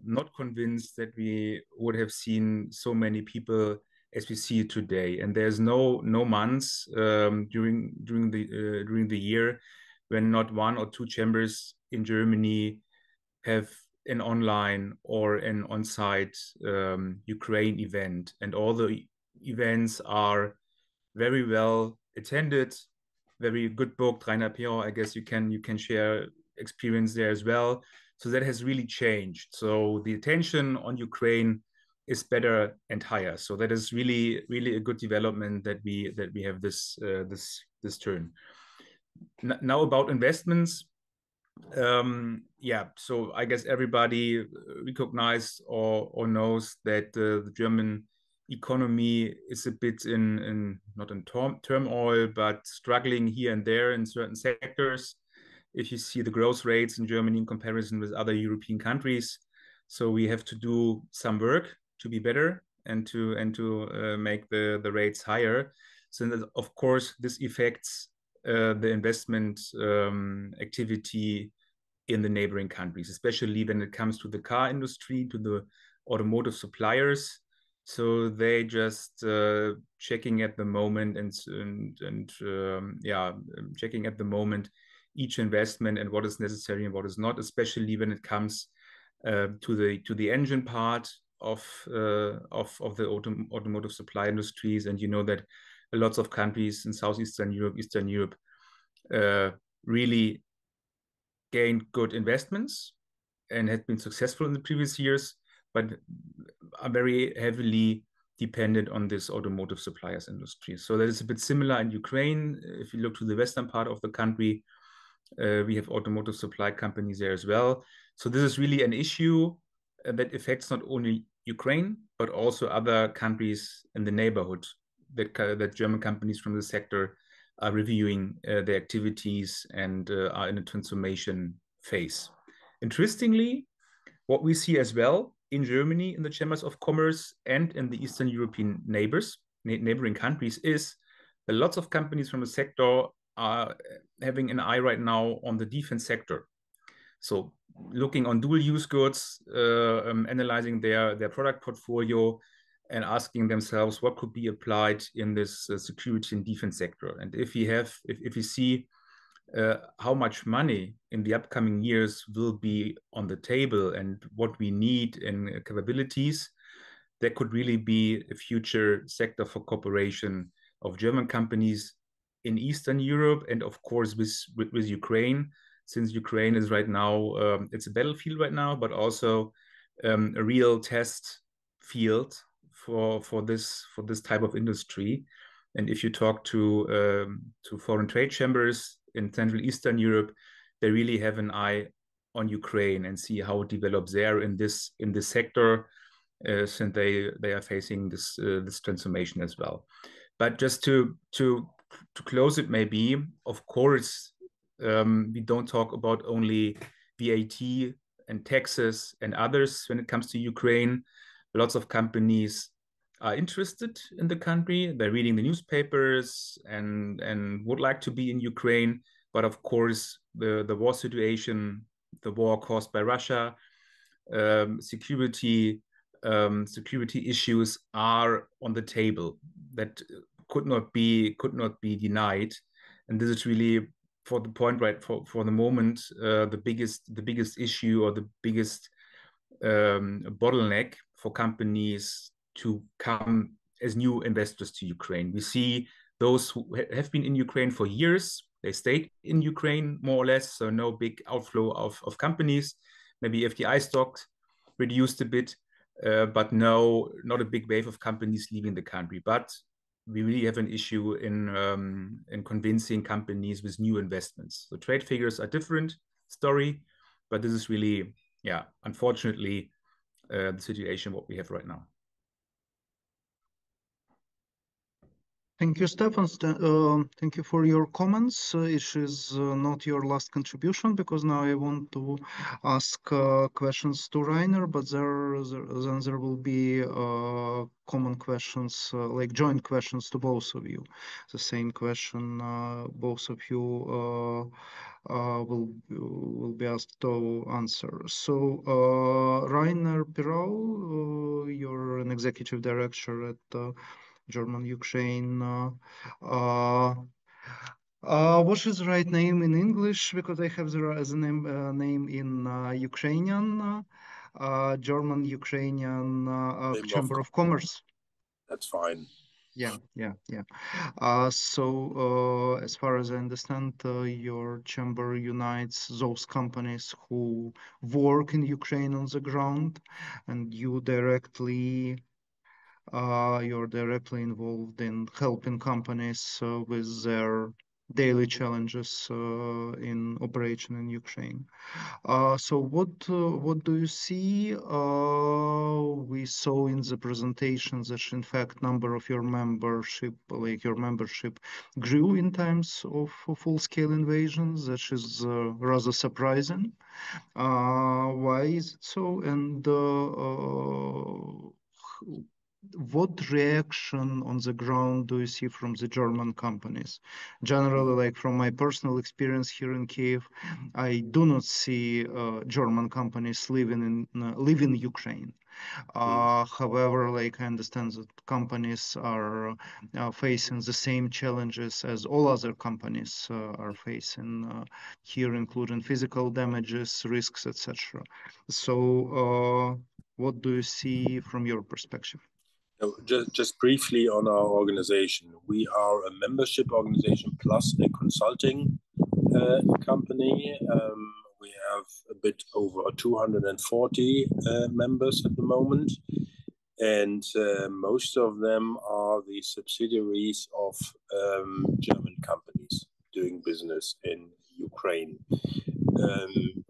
not convinced that we would have seen so many people as we see it today. And there's no months during the year when not one or two chambers in Germany have an online or an on-site Ukraine event, and all the events are very well attended, very good booked. Rainer Pero, I guess you can share experience there as well. So that has really changed. So the attention on Ukraine is better and higher. So that is really, really a good development that we have this turn. Now about investments. Yeah, so I guess everybody recognizes or knows that the German economy is a bit not in turmoil, but struggling here and there in certain sectors. If you see the growth rates in Germany in comparison with other European countries, so we have to do some work to be better and to make the rates higher. So that, of course, this affects the investment activity in the neighboring countries, especially when it comes to the car industry, to the automotive suppliers. So they just checking at the moment checking at the moment each investment and what is necessary and what is not, especially when it comes to the engine part of the automotive supply industries. And you know that lots of countries in Southeastern Europe, Eastern Europe, really gained good investments and had been successful in the previous years, but are very heavily dependent on this automotive suppliers industry. So that is a bit similar in Ukraine. If you look to the western part of the country, we have automotive supply companies there as well. So this is really an issue that affects not only Ukraine, but also other countries in the neighborhood, that German companies from the sector are reviewing their activities and are in a transformation phase. Interestingly, what we see as well in Germany, in the chambers of commerce and in the Eastern European neighboring countries, is that lots of companies from the sector are having an eye right now on the defense sector. So looking on dual use goods, analyzing their product portfolio and asking themselves what could be applied in this security and defense sector. And if we see how much money in the upcoming years will be on the table and what we need in capabilities, there could really be a future sector for cooperation of German companies in Eastern Europe, and of course with Ukraine, since Ukraine is right now, it's a battlefield right now, but also a real test field for this type of industry. And if you talk to foreign trade chambers in Central Eastern Europe, they really have an eye on Ukraine and see how it develops there in this sector, since they are facing this transformation as well. But just to close it, maybe, of course, we don't talk about only VAT and taxes and others when it comes to Ukraine. Lots of companies are interested in the country. They're reading the newspapers and would like to be in Ukraine. But of course, the war situation, the war caused by Russia, security issues are on the table that could not be denied. And this is really, for the point, right, for the moment, the biggest issue or the biggest bottleneck for companies to come as new investors to Ukraine. We see those who have been in Ukraine for years, they stayed in Ukraine more or less, so no big outflow of companies. Maybe FDI stocks reduced a bit, but no, not a big wave of companies leaving the country. But we really have an issue in convincing companies with new investments. The trade figures are different story, but this is really, yeah, unfortunately, the situation what we have right now. Thank you, Stefan. Thank you for your comments. It is not your last contribution, because now I want to ask questions to Rainer, but then there will be common questions, like joint questions to both of you. The same question both of you will be asked to answer. So Rainer Pirau, you're an executive director at German Ukraine. What is the right name in English? Because I have the name in Ukrainian, German Ukrainian Chamber of Commerce. That's fine. Yeah. As far as I understand, your chamber unites those companies who work in Ukraine on the ground, and you're directly involved in helping companies with their daily challenges in operation in Ukraine. So what do you see? We saw in the presentation that in fact number of your membership grew in times of full-scale invasions. That is rather surprising. Why is it so? And what reaction on the ground do you see from the German companies? Generally, like from my personal experience here in Kiev, I do not see German companies living in Ukraine. However, like I understand that companies are facing the same challenges as all other companies are facing here, including physical damages, risks, etc. So, what do you see from your perspective? Just briefly on our organization, we are a membership organization plus a consulting company. We have a bit over 240 members at the moment, and most of them are the subsidiaries of German companies doing business in Ukraine.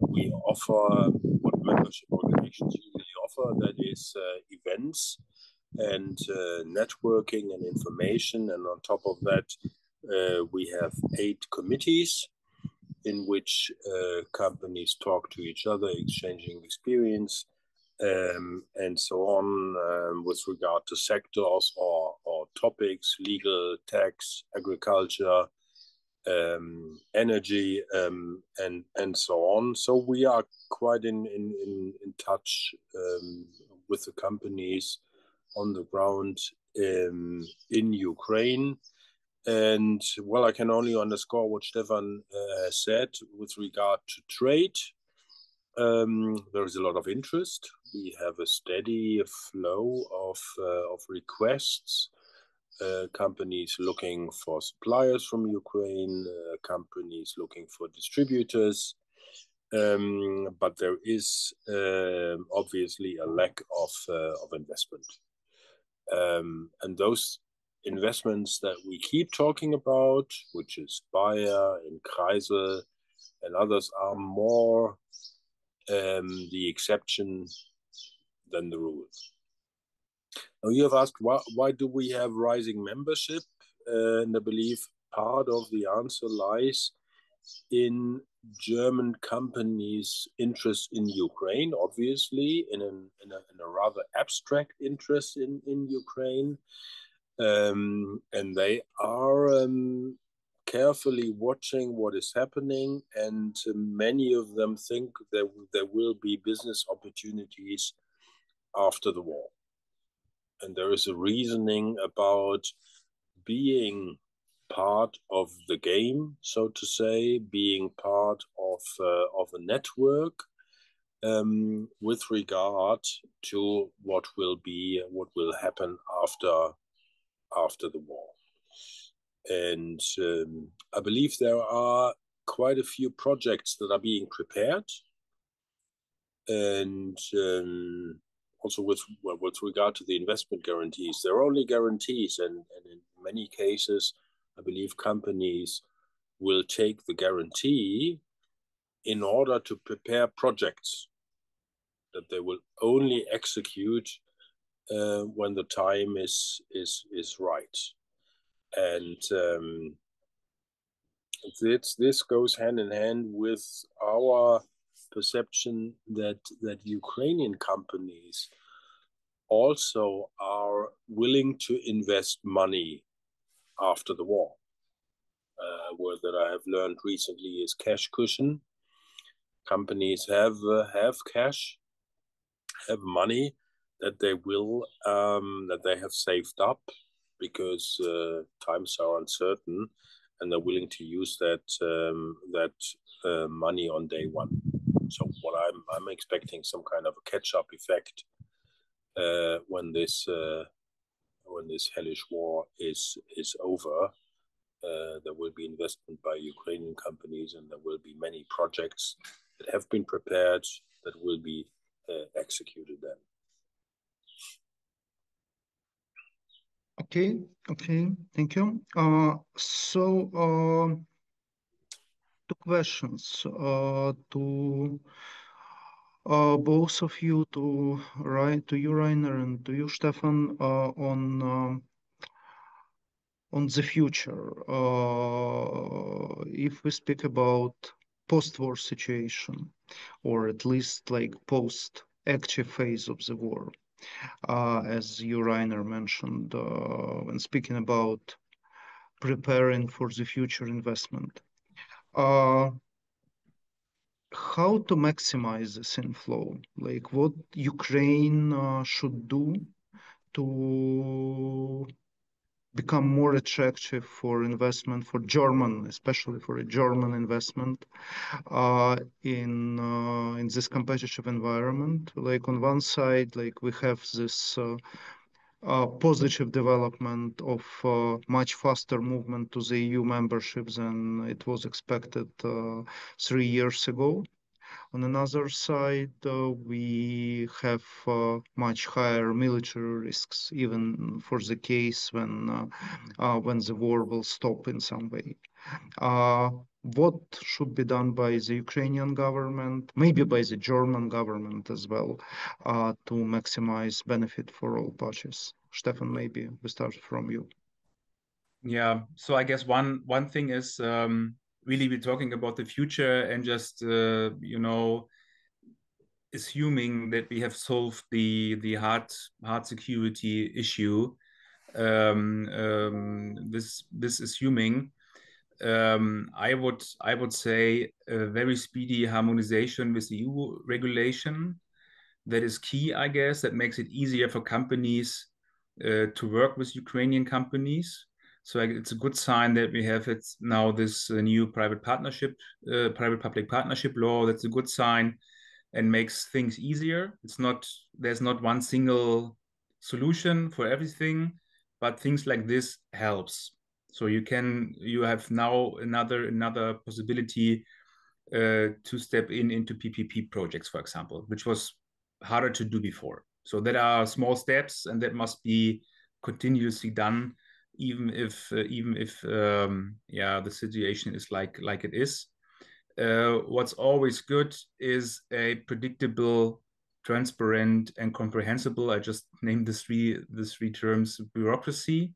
We offer what membership organizations usually offer, that is events and networking and information, and on top of that we have 8 committees in which companies talk to each other, exchanging experience and so on with regard to sectors or topics, legal, tax, agriculture, energy, and so on. So we are quite in touch with the companies on the ground in Ukraine. And well, I can only underscore what Stefan said with regard to trade. There is a lot of interest. We have a steady flow of requests. Companies looking for suppliers from Ukraine, companies looking for distributors. But there is obviously a lack of investment. And those investments that we keep talking about, which is Bayer and Kreisel and others, are more the exception than the rule. Now, you have asked why do we have rising membership? And I believe part of the answer lies in German companies' interest in Ukraine, obviously, in a rather abstract interest in Ukraine. And they are carefully watching what is happening, and many of them think that there will be business opportunities after the war. And there is a reasoning about being part of the game, so to say, being part of a network with regard to what will happen after the war. And I believe there are quite a few projects that are being prepared, and also with regard to the investment guarantees, they're only guarantees, and in many cases, I believe companies will take the guarantee in order to prepare projects that they will only execute when the time is right. And this goes hand in hand with our perception that Ukrainian companies also are willing to invest money after the war. A word that I have learned recently is cash cushion. Companies have cash, have money that they will that they have saved up because times are uncertain, and they're willing to use that money on day one. So what I'm expecting some kind of a catch-up effect when this hellish war is over, there will be investment by Ukrainian companies, and there will be many projects that have been prepared that will be executed then. Okay, thank you. Two questions to both of you, to you, Rainer, and to you, Stefan, on the future. If we speak about post-war situation, or at least like post-active phase of the war, as you, Rainer, mentioned when speaking about preparing for the future investment. How to maximize this inflow? Like what Ukraine should do to become more attractive for investment, for German, especially for a German investment in this competitive environment. Like on one side, like we have this positive development of much faster movement to the EU membership than it was expected 3 years ago. On another side, we have much higher military risks, even for the case when the war will stop in some way. What should be done by the Ukrainian government, maybe by the German government as well, to maximize benefit for all parties? Stefan, maybe we start from you. Yeah, so I guess one thing is really we're talking about the future and just assuming that we have solved the hard security issue. This assuming, I would say a very speedy harmonization with the EU regulation. That is key, I guess. That makes it easier for companies to work with Ukrainian companies. So it's a good sign that we have now this new private-public partnership law. That's a good sign and makes things easier. There's not one single solution for everything, but things like this helps. So you have now another possibility to step into PPP projects, for example, which was harder to do before. So there are small steps, and that must be continuously done, even if the situation is like it is. What's always good is a predictable, transparent, and comprehensible. I just named the three terms: bureaucracy.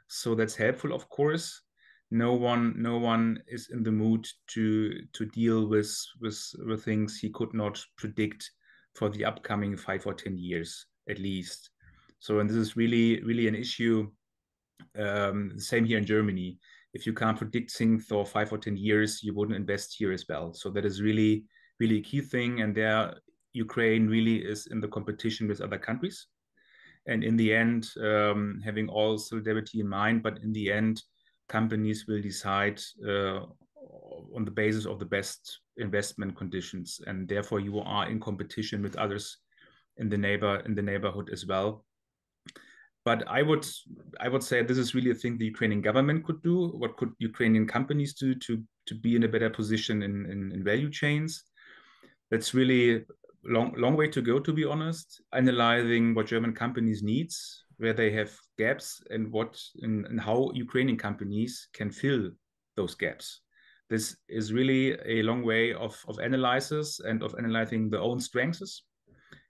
So that's helpful, of course. No one is in the mood to deal with things he could not predict for the upcoming 5 or 10 years at least. So, and this is really an issue. Same here in Germany. If you can't predict things for 5 or 10 years, you wouldn't invest here as well. So that is really a key thing. And there, Ukraine really is in the competition with other countries. And in the end, having all solidarity in mind, but in the end, companies will decide on the basis of the best investment conditions, and therefore you are in competition with others in the neighborhood as well. But I would say this is really a thing the Ukrainian government could do. What could Ukrainian companies do to be in a better position in value chains? That's really long way to go, to be honest. Analyzing what German companies needs, where they have gaps, and how Ukrainian companies can fill those gaps. This is really a long way of analysis and of analyzing their own strengths,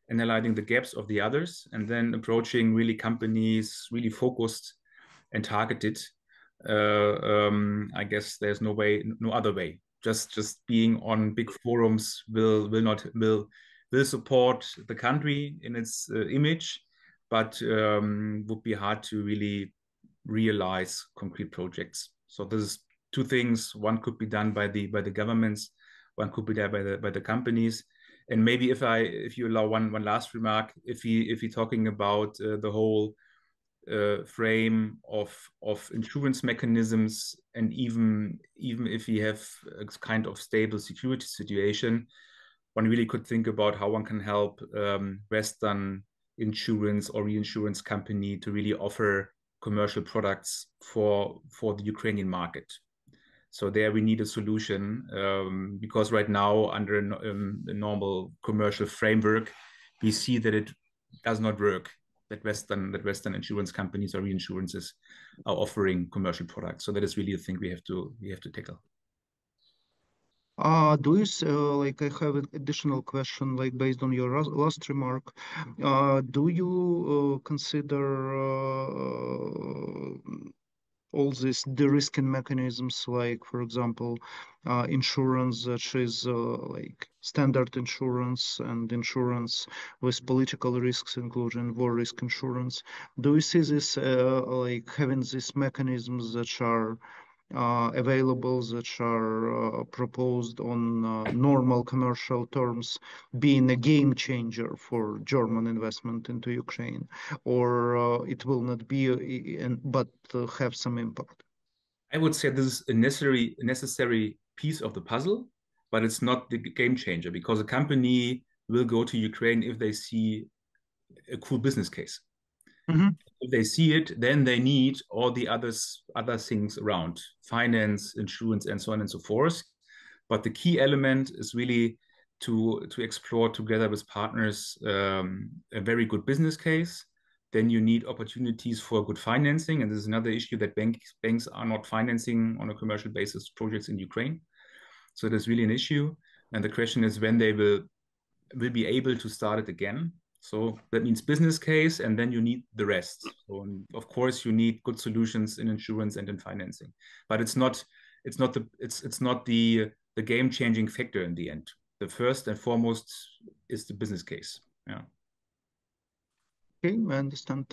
analyzing the gaps of the others, and then approaching really companies really focused and targeted. I guess there's no other way. Just being on big forums will support the country in its image, but would be hard to really realize concrete projects. So this is two things. One could be done by the governments, one could be done by the companies. And maybe if you allow one last remark, if you're talking about the whole frame of insurance mechanisms, and even if we have a kind of stable security situation, one really could think about how one can help Western insurance or reinsurance company to really offer commercial products for the Ukrainian market. So there we need a solution because right now under a normal commercial framework, we see that it does not work. That Western insurance companies or reinsurances are offering commercial products. So that is really a thing we have to tackle. Do you like, I have an additional question, like based on your last remark. Do you consider all these de-risking mechanisms, like, for example, insurance, such as like standard insurance and insurance with political risks, including war risk insurance? Do you see this like having these mechanisms that are available, that are proposed on normal commercial terms, being a game changer for German investment into Ukraine, or it will not be, but have some impact? I would say this is a necessary piece of the puzzle, but it's not the game changer, because a company will go to Ukraine if they see a cool business case. Mm-hmm. If they see it, then they need all the other things around, finance, insurance, and so on and so forth. But the key element is really to explore together with partners a very good business case. Then you need opportunities for good financing, and this is another issue, that banks are not financing on a commercial basis projects in Ukraine. So there's really an issue, and the question is when they will be able to start it again. So that means business case, and then you need the rest. So of course you need good solutions in insurance and in financing, but it's not the game-changing factor in the end. The first and foremost is the business case. Yeah. Okay, I understand.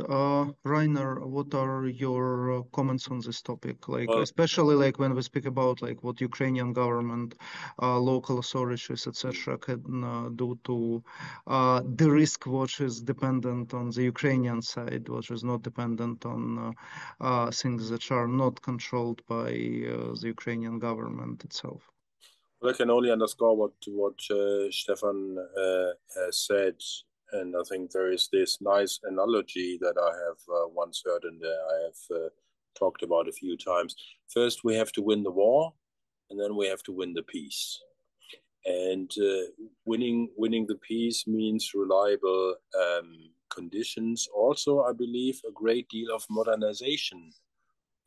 Rainer, what are your comments on this topic? Like, especially like when we speak about like what Ukrainian government, local authorities, etc., can do to the risk which is dependent on the Ukrainian side, which is not dependent on things that are not controlled by the Ukrainian government itself. Well, I can only underscore what Stefan has said. And I think there is this nice analogy that I have once heard and I have talked about a few times. First, we have to win the war, and then we have to win the peace. And winning the peace means reliable conditions. Also, I believe a great deal of modernization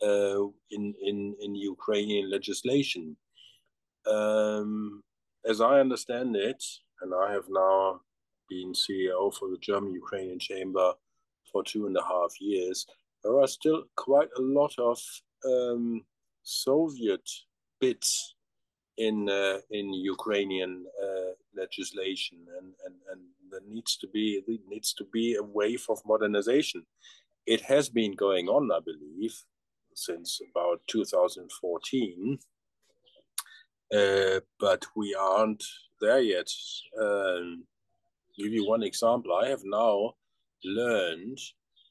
in Ukrainian legislation. As I understand it, and I have now been CEO for the German-Ukrainian Chamber for 2.5 years, there are still quite a lot of Soviet bits in Ukrainian legislation, and there needs to be a wave of modernization. It has been going on, I believe, since about 2014, but we aren't there yet. Give you one example. I have now learned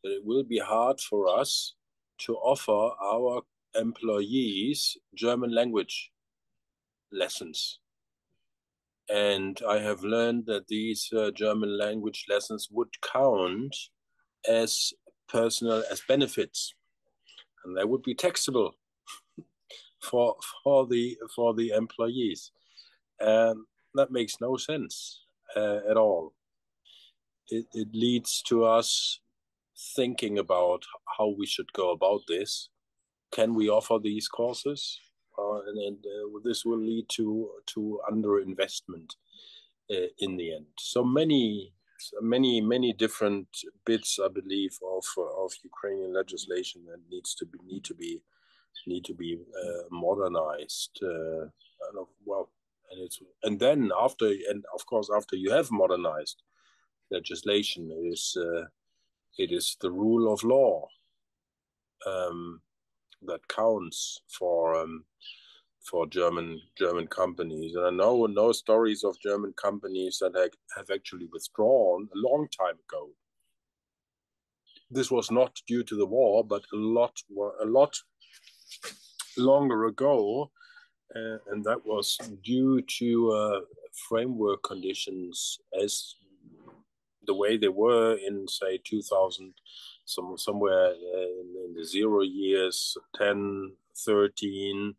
that it will be hard for us to offer our employees German language lessons. And I have learned that these German language lessons would count as benefits, and they would be taxable for the employees. That makes no sense at all. It leads to us thinking about how we should go about this. Can we offer these courses? And this will lead to underinvestment in the end. So many different bits, I believe, of Ukrainian legislation that need to be modernized. And then after you have modernized legislation, it is the rule of law that counts for German companies. And I know stories of German companies that have actually withdrawn a long time ago. This was not due to the war, but a lot longer ago, and that was due to framework conditions as the way they were in, say, 2006, somewhere in the 0 years, 10, 13,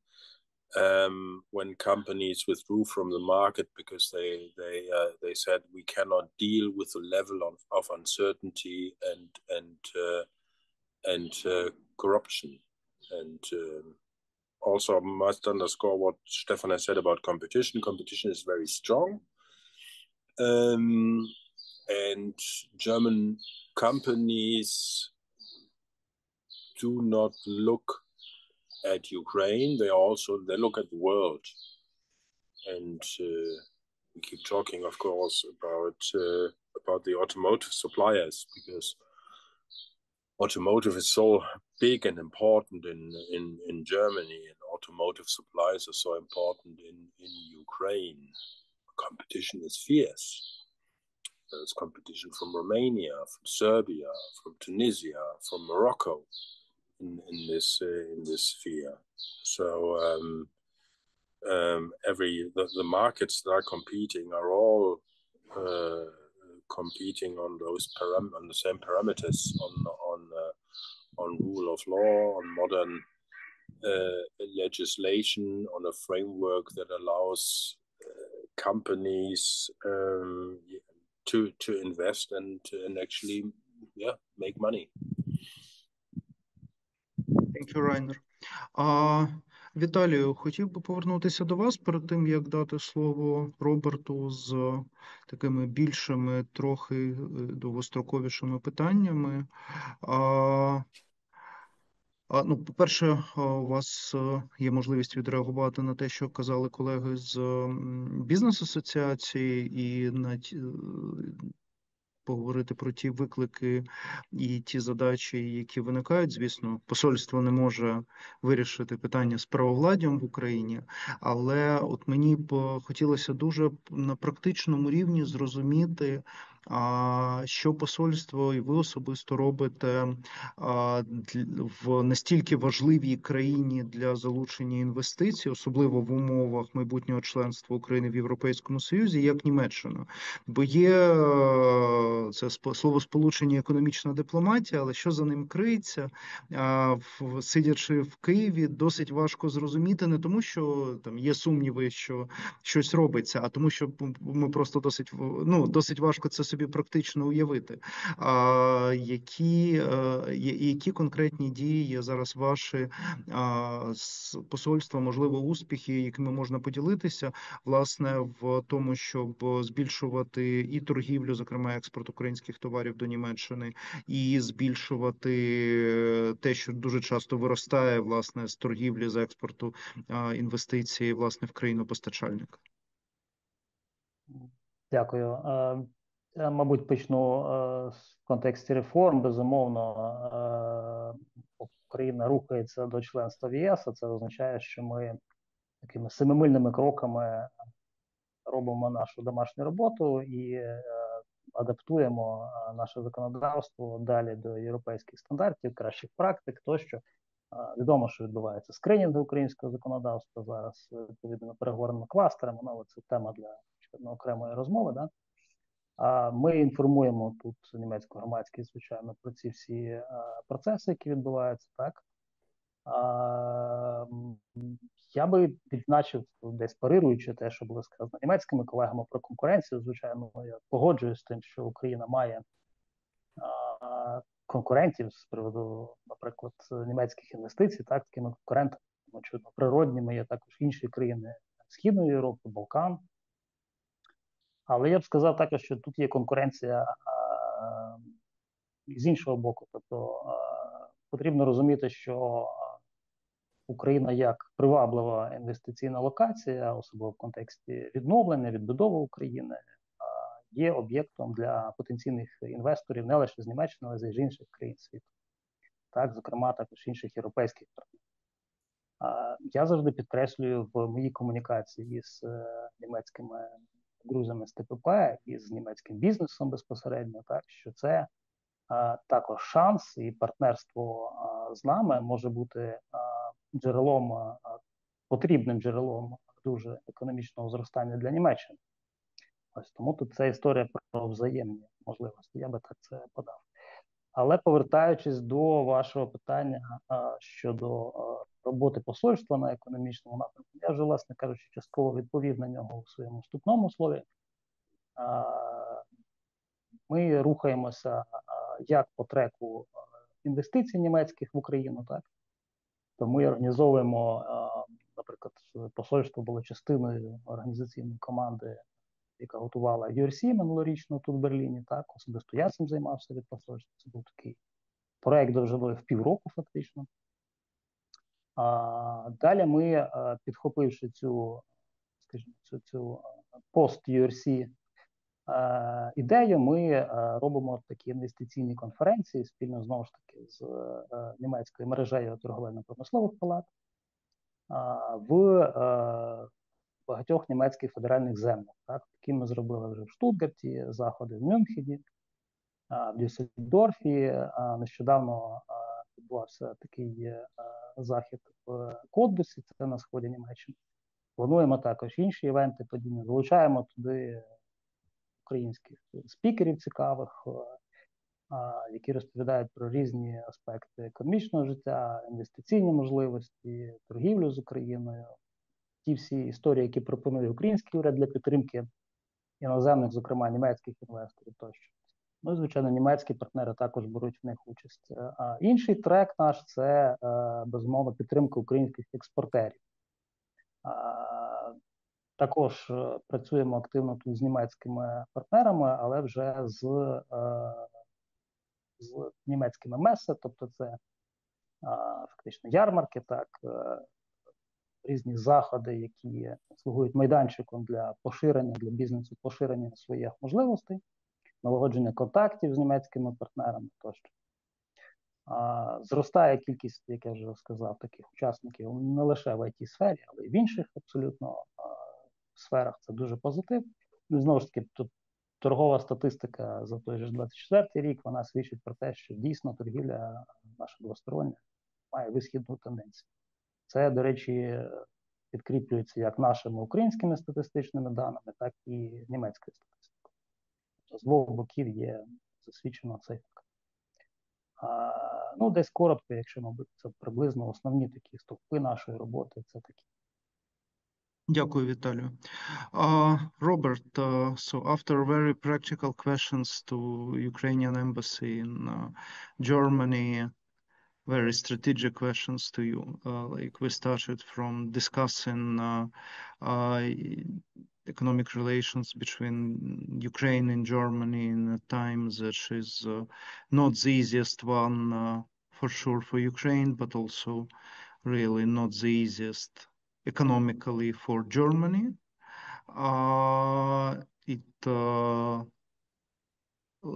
when companies withdrew from the market because they said we cannot deal with the level of uncertainty and corruption. And also must underscore what Stefan has said about competition. Competition is very strong. And German companies do not look at Ukraine. They look at the world. And we keep talking, of course, about the automotive suppliers, because automotive is so big and important in Germany, and automotive supplies are so important in Ukraine. Competition is fierce. There's competition from Romania, from Serbia, from Tunisia, from Morocco in this sphere. So the markets that are competing are all competing on the same parameters, on rule of law, on modern legislation, on a framework that allows companies to invest and actually make money. Thank you, Rainer. Віталію, хотів би повернутися до вас перед тим, як дати слово Роберту з такими більшими, трохи довгостроковішими питаннями. Ну, по-перше, у вас є можливість відреагувати на те, що казали колеги з бізнес-асоціації, і поговорити про ті виклики і ті задачі, які виникають. Звісно, посольство не може вирішити питання з правовладдям в Україні, але от мені б хотілося дуже на практичному рівні зрозуміти, що посольство і ви особисто робите в настільки важливій країні для залучення інвестицій, особливо в умовах майбутнього членства України в Європейському Союзі, як Німеччина. Бо є це словосполучення економічна дипломатія, але що за ним криється, сидячи в Києві, досить важко зрозуміти, не тому, що там є сумніви, що щось робиться, а тому, що ми просто досить важко це собі практично уявити. Які конкретні дії є зараз ваші з посольства, можливо, успіхи, якими можна поділитися, власне, в тому, щоб збільшувати і торгівлю, зокрема, експорт українських товарів до Німеччини, і збільшувати те, що дуже часто виростає, власне, з торгівлі, з експорту інвестицій, власне, в країну-постачальника? Дякую. Я, мабуть, почну в контексті реформ. Безумовно, Україна рухається до членства в ЄС, а це означає, що ми такими семимильними кроками робимо нашу домашню роботу і адаптуємо наше законодавство далі до європейських стандартів, кращих практик тощо. Відомо, що відбувається скринінг українського законодавства зараз, відповідно, переговорними кластерами, але це тема для окремої розмови. Да? Ми інформуємо тут німецьку громадськість, звичайно, про ці всі процеси, які відбуваються. Так? Я би відзначив, десь парируючи те, що було сказано німецькими колегами про конкуренцію. Звичайно, я погоджуюсь з тим, що Україна має конкурентів з приводу, наприклад, німецьких інвестицій, так, такими конкурентами, очевидно, природніми є також інші країни Східної Європи, Балкан. Але я б сказав також, що тут є конкуренція з іншого боку. Тобто потрібно розуміти, що Україна як приваблива інвестиційна локація, особливо в контексті відновлення, відбудови України, є об'єктом для потенційних інвесторів не лише з Німеччини, але й з інших країн світу. Так, зокрема, також інших європейських партнерів. Я завжди підкреслюю в моїй комунікації з німецькими друзями з ТПП і з німецьким бізнесом безпосередньо, так, що це також шанс, і партнерство з нами може бути джерелом, потрібним джерелом дуже економічного зростання для Німеччини. Ось тому тут це історія про взаємні можливості, я би так це подав. Але повертаючись до вашого питання щодо роботи посольства на економічному напрямку, я вже, власне кажучи, частково відповів на нього у своєму вступному слові. Ми рухаємося як по треку інвестицій німецьких в Україну, так? То ми організовуємо, наприклад, посольство було частиною організаційної команди, яка готувала URC минулорічно тут в Берліні, так, особисто я цим займався від посольства. Це був такий проект довжиною в півроку, фактично. Далі ми, підхопивши цю, скажімо, цю пост-URC ідею, ми робимо такі інвестиційні конференції спільно, знову ж таки, з німецькою мережею торговельно-промислових палат в багатьох німецьких федеральних землях. Так? Такі ми зробили вже в Штутгарті, заходи в Мюнхені, в Дюссельдорфі. Нещодавно відбувався такий захід в Котбусі, це на сході Німеччини. Плануємо також інші івенти подібні. Залучаємо туди українських спікерів цікавих, які розповідають про різні аспекти економічного життя, інвестиційні можливості, торгівлю з Україною. Ті всі історії, які пропонує український уряд для підтримки іноземних, зокрема німецьких інвесторів тощо. Ну і, звичайно, німецькі партнери також беруть в них участь. Інший трек наш – це, безумовно, підтримка українських експортерів. Також працюємо активно тут з німецькими партнерами, але вже з німецькими меси, тобто це фактично ярмарки, так, різні заходи, які слугують майданчиком для поширення, для бізнесу поширення своїх можливостей, налагодження контактів з німецькими партнерами тощо. Зростає кількість, як я вже сказав, таких учасників не лише в IT-сфері, але й в інших абсолютно сферах. Це дуже позитив. І знову ж таки, тут торгова статистика за той же 24-й рік, вона свідчить про те, що дійсно торгівля наша двостороння має висхідну тенденцію. Це, до речі, підкріплюється як нашими українськими статистичними даними, так і німецькою статистикою. З двох боків є засвідчено цей факт. Ну, десь коротко, якщо, мабуть, це приблизно основні такі стовпи нашої роботи, це такі. Дякую, Віталію. Robert, so after very practical questions to Ukrainian embassy in Germany, very strategic questions to you. Like we started from discussing economic relations between Ukraine and Germany in a time that is not the easiest one for sure for Ukraine, but also really not the easiest economically for Germany.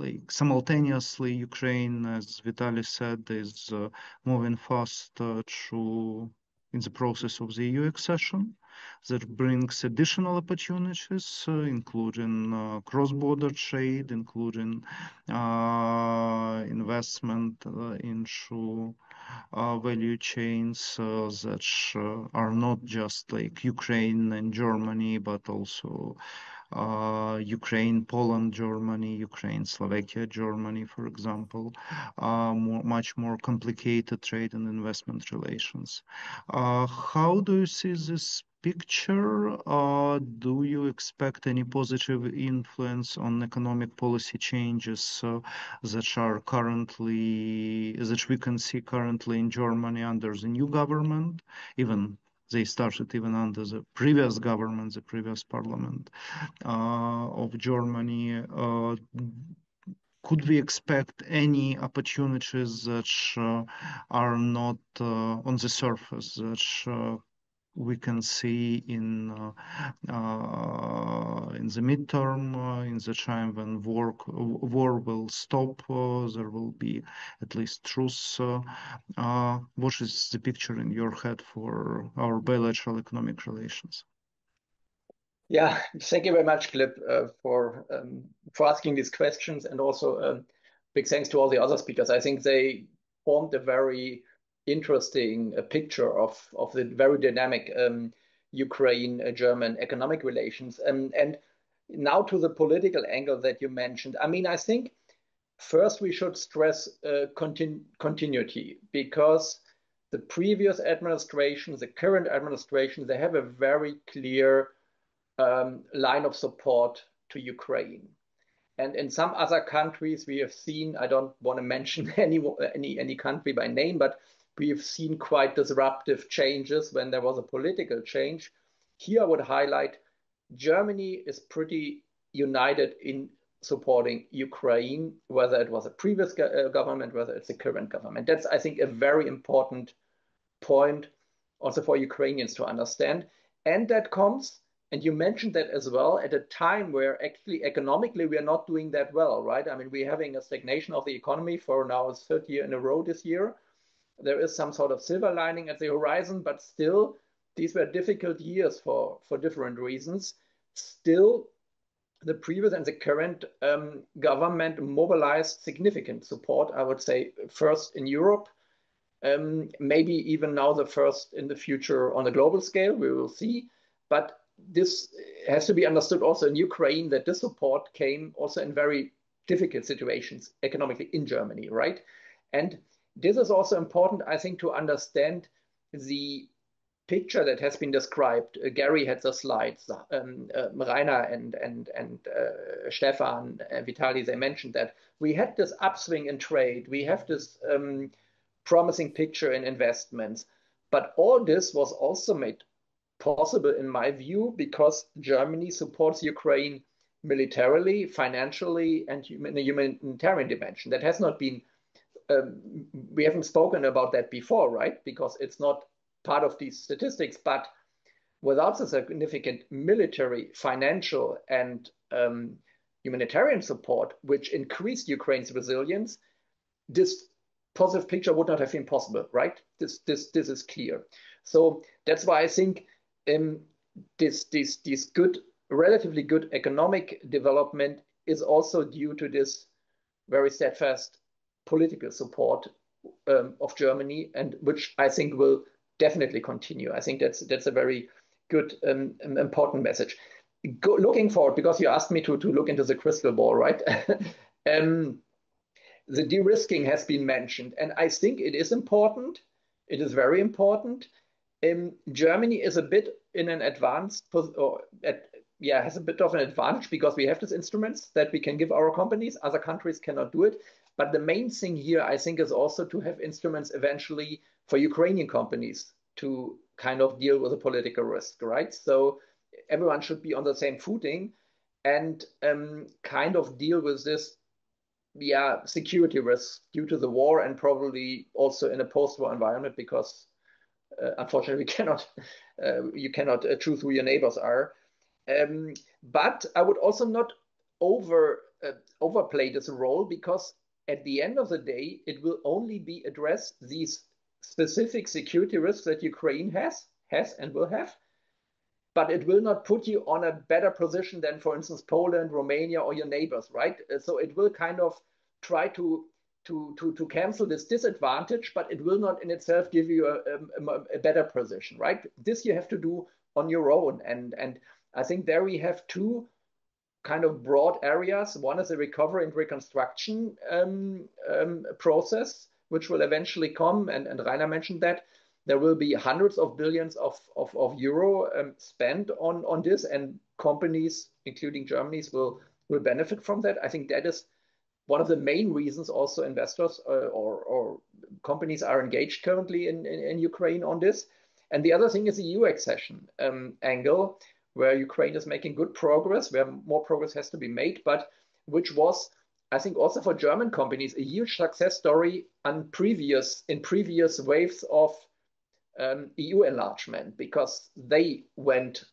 Like simultaneously, Ukraine, as Vitaly said, is moving fast in the process of the EU accession. That brings additional opportunities, including cross-border trade, including investment into value chains that are not just like Ukraine and Germany, but also Ukraine, Poland, Germany, Ukraine, Slovakia, Germany, for example, much more complicated trade and investment relations. How do you see this picture? Do you expect any positive influence on economic policy changes that we can see currently in Germany under the new government, they started even under the previous government, the previous parliament of Germany. Could we expect any opportunities that are not on the surface, that we can see in the midterm, in the time when war will stop, there will be at least truce. What is the picture in your head for our bilateral economic relations? Yeah, thank you very much, Clip, for asking these questions, and also big thanks to all the other speakers. I think they formed a very interesting picture of the very dynamic Ukraine-German economic relations. And now to the political angle that you mentioned. I mean, I think first we should stress continuity, because the previous administration, the current administration, they have a very clear line of support to Ukraine. And in some other countries we have seen, I don't want to mention any country by name, but we have seen quite disruptive changes when there was a political change. Here I would highlight Germany is pretty united in supporting Ukraine, whether it was a previous government, whether it's the current government. That's, I think, a very important point also for Ukrainians to understand. And that comes, and you mentioned that as well, at a time where actually economically we are not doing that well, right? I mean, we're having a stagnation of the economy for now a third year in a row this year. There is some sort of silver lining at the horizon, but still, these were difficult years for different reasons. Still, the previous and the current government mobilized significant support, I would say, first in Europe, maybe even now the first in the future on a global scale, we will see. But this has to be understood also in Ukraine, that this support came also in very difficult situations economically in Germany, right? And this is also important, I think, to understand the picture that has been described. Gary had the slides, Rainer and Stefan, Vitali, they mentioned that. We had this upswing in trade, we have this promising picture in investments, but all this was also made possible, in my view, because Germany supports Ukraine militarily, financially, and in a humanitarian dimension. That has not been, we haven't spoken about that before, right? Because it's not part of these statistics, but without the significant military, financial, and humanitarian support, which increased Ukraine's resilience, this positive picture would not have been possible, right? This is clear. So that's why I think this good, relatively good economic development is also due to this very steadfast political support of Germany, and which I think will definitely continue. I think that's a very good, important message. Looking forward, because you asked me to look into the crystal ball, right? The de-risking has been mentioned, and I think it is important. It is very important. Germany is a bit in an advanced, has a bit of an advantage because we have these instruments that we can give our companies. Other countries cannot do it. But the main thing here, I think, is also to have instruments eventually for Ukrainian companies to kind of deal with the political risk, right? So everyone should be on the same footing and kind of deal with this security risks due to the war, and probably also in a post-war environment, because unfortunately you cannot choose who your neighbors are. But I would also not overplay this role, because at the end of the day, it will only be address these specific security risks that Ukraine has and will have. But it will not put you on a better position than, for instance, Poland, Romania, or your neighbors, right? So it will kind of try to cancel this disadvantage, but it will not in itself give you a better position, right? This you have to do on your own. And I think there we have two kind of broad areas. One is the recovery and reconstruction process, which will eventually come, and Rainer mentioned that. There will be hundreds of billions of euro spent on this, and companies, including Germany's, will benefit from that. I think that is one of the main reasons also investors or companies are engaged currently in Ukraine on this. And the other thing is the EU accession angle, where Ukraine is making good progress, where more progress has to be made, but which was, I think, also for German companies, a huge success story in previous waves of EU enlargement, because they went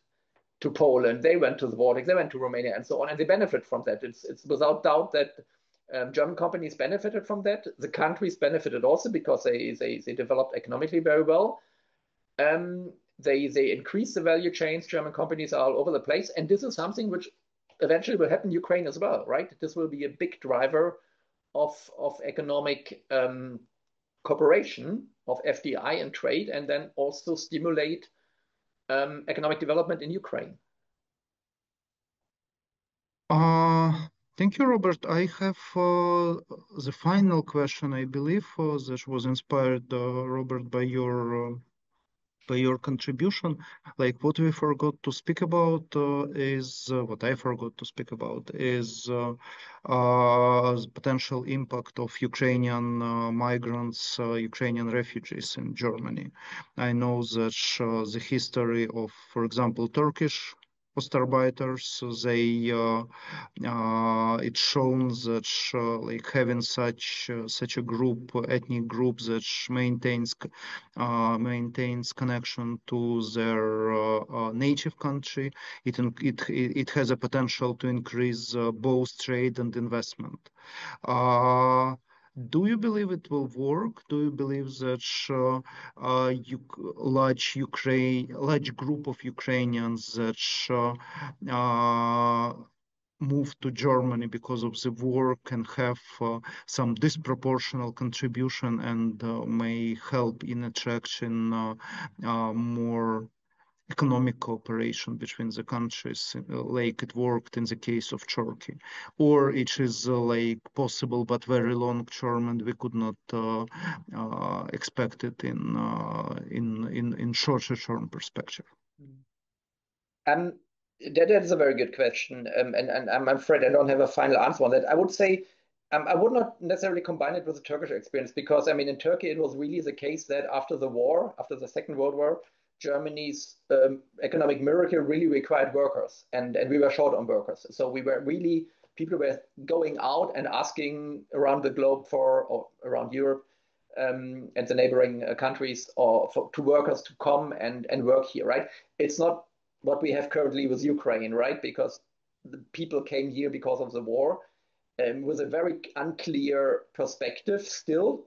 to Poland, they went to the Baltics, they went to Romania, and so on, and they benefit from that. It's without doubt that German companies benefited from that. The countries benefited also because they developed economically very well. They increased the value chains. German companies are all over the place, and this is something which eventually will happen in Ukraine as well, right? This will be a big driver of economic cooperation, of FDI and trade, and then also stimulate economic development in Ukraine. Thank you, Robert. I have the final question, I believe, that was inspired, Robert, by your contribution. Like what we forgot to speak about what I forgot to speak about is the potential impact of Ukrainian migrants, Ukrainian refugees in Germany. I know that the history of, for example, Turkish Ostarbeiters, it's shown that like having such a group, ethnic group that maintains connection to their native country, it has a potential to increase both trade and investment. Do you believe it will work? Do you believe that large group of Ukrainians that move to Germany because of the war can have some disproportional contribution and may help in attraction more economic cooperation between the countries, like it worked in the case of Turkey, or it is like possible but very long term, and we could not expect it in shorter term perspective? That is a very good question, and I'm afraid I don't have a final answer on that. I would say I would not necessarily combine it with the Turkish experience, because I mean in Turkey it was really the case that after the war, after the Second World War, Germany's economic miracle really required workers, and we were short on workers. So we were really, people were going out and asking around the globe or around Europe and the neighboring countries to workers to come and work here, right? It's not what we have currently with Ukraine, right? Because the people came here because of the war with a very unclear perspective still.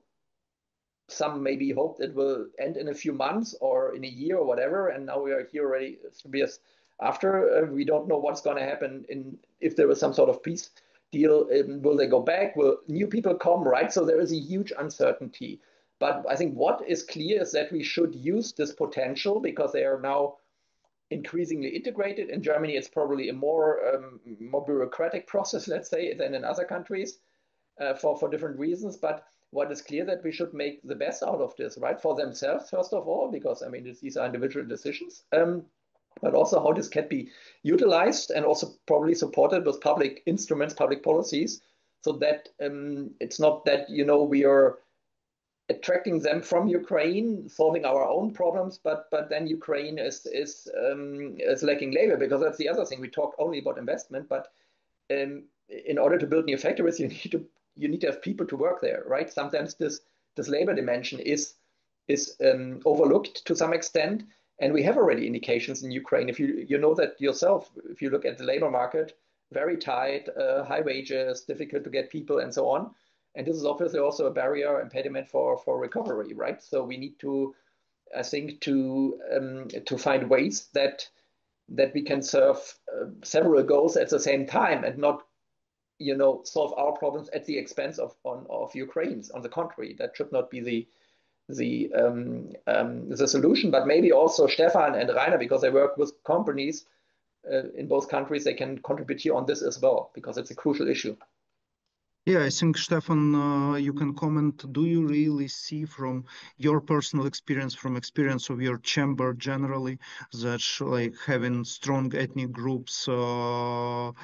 Some maybe hoped it will end in a few months or in a year or whatever, and now we are here already 3 years after. We don't know what's going to happen if there was some sort of peace deal. Will they go back? Will new people come, right? So there is a huge uncertainty. But I think what is clear is that we should use this potential, because they are now increasingly integrated. In Germany, it's probably a more bureaucratic process, let's say, than in other countries for different reasons. But what is clear that we should make the best out of this, right? For themselves, first of all, because I mean, these are individual decisions, but also how this can be utilized and also probably supported with public instruments, public policies, so that it's not that, you know, we are attracting them from Ukraine, solving our own problems, but then Ukraine is lacking labor, because that's the other thing. We talk only about investment, but in order to build new factories, you need to have people to work there, right? Sometimes this labor dimension is overlooked to some extent, and we have already indications in Ukraine. If you know that yourself, if you look at the labor market, very tight, high wages, difficult to get people, and so on. And this is obviously also a barrier, impediment for recovery, right? So we need to, I think, to find ways that we can serve several goals at the same time, and not, you know, solve our problems at the expense of Ukraine's. On the contrary, that should not be the solution. But maybe also Stefan and Rainer, because they work with companies in both countries, they can contribute here on this as well, because it's a crucial issue. Yeah, I think, Stefan, you can comment. Do you really see from your personal experience, from experience of your chamber generally, that like having strong ethnic groups from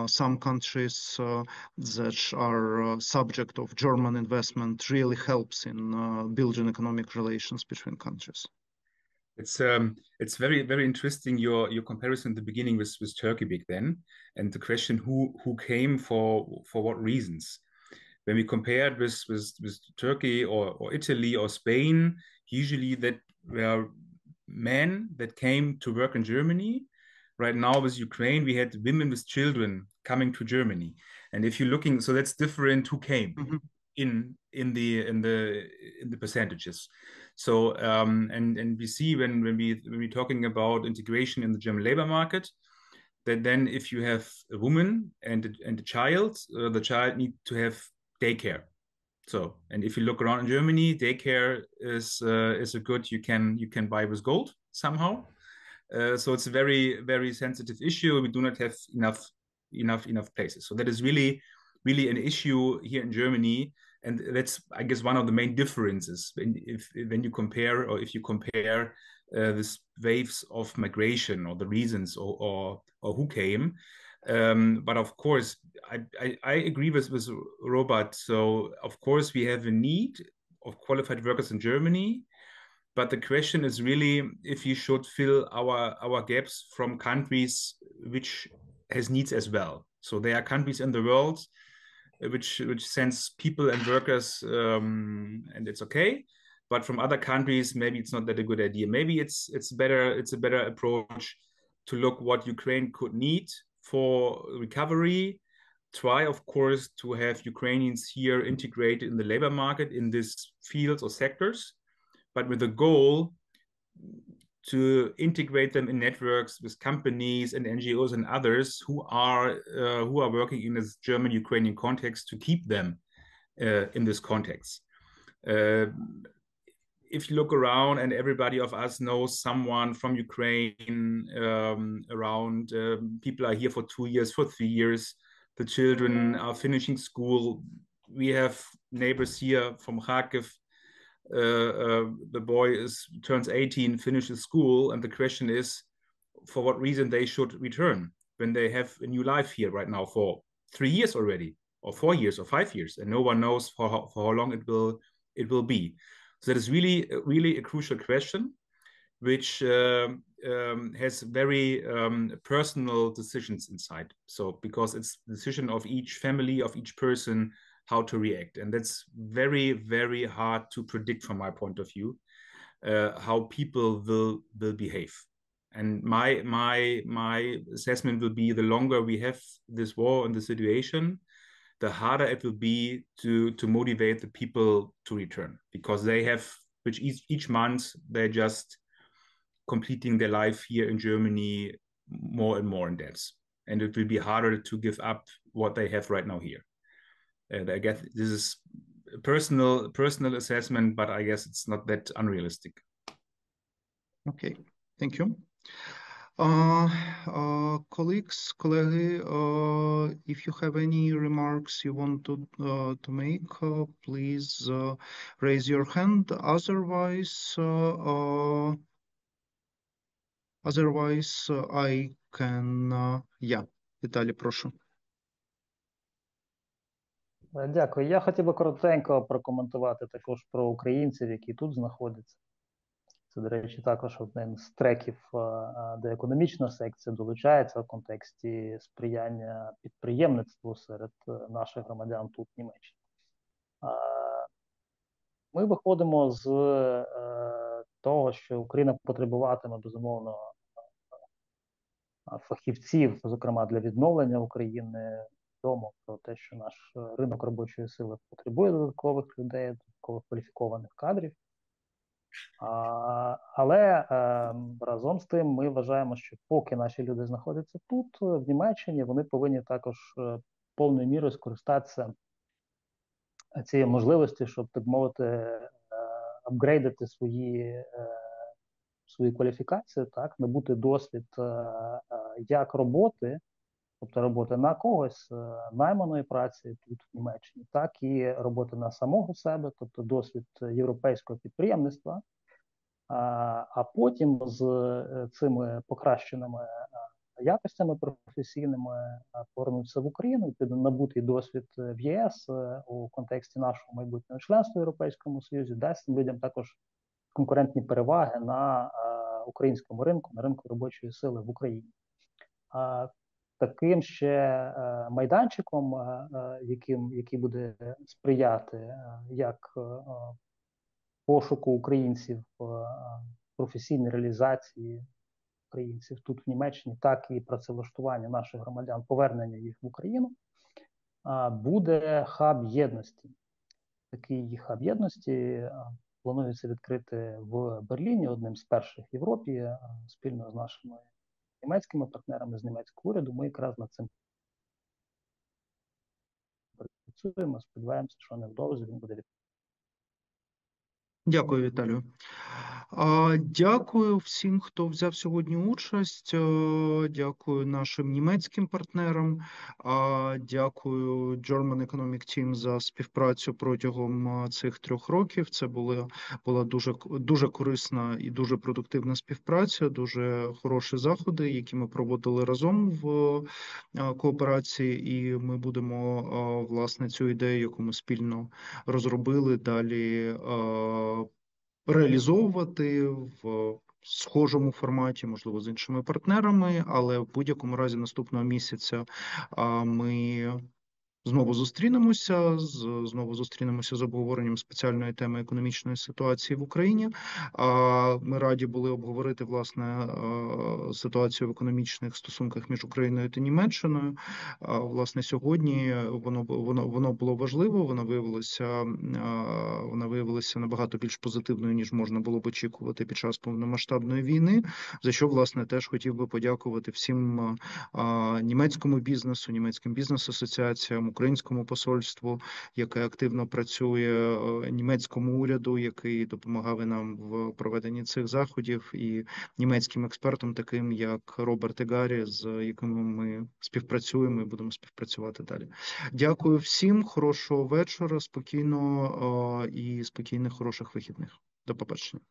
some countries that are subject of German investment really helps in building economic relations between countries? It's very, very interesting your comparison at the beginning with Turkey back then, and the question who came for what reasons. When we compared with Turkey or Italy or Spain, usually that were men that came to work in Germany. Right now with Ukraine, we had women with children coming to Germany, and if you're looking, so that's different who came. Mm-hmm. in the percentages. So and we see when we're talking about integration in the German labor market, that then if you have a woman and a child, the child needs to have daycare. So, and if you look around in Germany, daycare is a good you can buy with gold somehow. So it's a very, very sensitive issue. We do not have enough enough places. So that is really an issue here in Germany, and that's, I guess, one of the main differences when you compare these waves of migration, or the reasons, or who came. But of course, I agree with Robert. So of course we have a need of qualified workers in Germany, but the question is really if you should fill our gaps from countries which has needs as well. So there are countries in the world which sends people and workers, and it's okay. But from other countries, maybe it's not that a good idea. Maybe it's a better approach to look what Ukraine could need for recovery. Try, of course, to have Ukrainians here integrated in the labor market in these fields or sectors, but with the goal to integrate them in networks with companies and NGOs and others who are working in this German-Ukrainian context, to keep them in this context. If you look around, and everybody of us knows someone from Ukraine around, people are here for 2 years, for 3 years, the children are finishing school. We have neighbors here from Kharkiv. The boy turns 18, finishes school, and the question is, for what reason they should return when they have a new life here right now for 3 years already, or 4 years, or 5 years, and no one knows for how long it will be. So that is really a crucial question, which has very personal decisions inside. So because it's the decision of each family, of each person, how to react, and that's very, very hard to predict from my point of view, how people will behave. And my assessment will be, the longer we have this war and the situation, the harder it will be to motivate the people to return, because they have, which each month they're just completing their life here in Germany more and more in depth, and it will be harder to give up what they have right now here. And I guess this is a personal assessment, but I guess it's not that unrealistic. Okay, thank you. Colleagues, if you have any remarks you want to make, please raise your hand. Otherwise, I can. Віталій, прошу. Дякую. Я хотів би коротенько прокоментувати також про українців, які тут знаходяться. Це, до речі, також одним з треків, де економічна секція долучається в контексті сприяння підприємництву серед наших громадян тут, в Німеччині. Ми виходимо з того, що Україна потребуватиме, безумовно, фахівців, зокрема для відновлення України. Відомо про те, що наш ринок робочої сили потребує додаткових людей, додаткових кваліфікованих кадрів. Але разом з тим ми вважаємо, що поки наші люди знаходяться тут, в Німеччині, вони повинні також повною мірою скористатися цією можливістю, щоб, так мовити, апгрейдити свої кваліфікації, так, набути досвід як роботи, тобто роботи на когось, найманої праці тут в Німеччині, так і роботи на самого себе, тобто досвід європейського підприємництва, а потім з цими покращеними якостями професійними повернутися в Україну, набутий досвід в ЄС у контексті нашого майбутнього членства в Європейському Союзі, дасть людям також конкурентні переваги на українському ринку, на ринку робочої сили в Україні. Таким ще майданчиком, який буде сприяти як пошуку українців, професійній реалізації українців тут в Німеччині, так і працевлаштування наших громадян, повернення їх в Україну, буде хаб єдності. Такий хаб єдності планується відкрити в Берліні, одним з перших в Європі, спільно з нашими німецькими партнерами, з німецького уряду. Ми якраз над цим працюємо, сподіваємося, що невдовзі він буде відкритий. Дякую, Віталію. Дякую всім, хто взяв сьогодні участь. Дякую нашим німецьким партнерам. Дякую German Economic Team за співпрацю протягом цих 3 років. Це була дуже корисна і дуже продуктивна співпраця, дуже хороші заходи, які ми проводили разом в кооперації, і ми будемо, власне, цю ідею, яку ми спільно розробили, далі реалізовувати в схожому форматі, можливо, з іншими партнерами, але в будь-якому разі наступного місяця ми знову зустрінемося з обговоренням спеціальної теми економічної ситуації в Україні. Ми раді були обговорити, власне, ситуацію в економічних стосунках між Україною та Німеччиною. Власне, сьогодні воно було важливо, воно виявилося набагато більш позитивною, ніж можна було б очікувати під час повномасштабної війни, за що, власне, теж хотів би подякувати всім німецькому бізнесу, німецьким бізнес-асоціаціям, українському посольству, яке активно працює, німецькому уряду, який допомагав нам в проведенні цих заходів, і німецьким експертам, таким як Роберт і Гаррі, з якими ми співпрацюємо і будемо співпрацювати далі. Дякую всім, хорошого вечора, спокійного і спокійних, хороших вихідних. До побачення.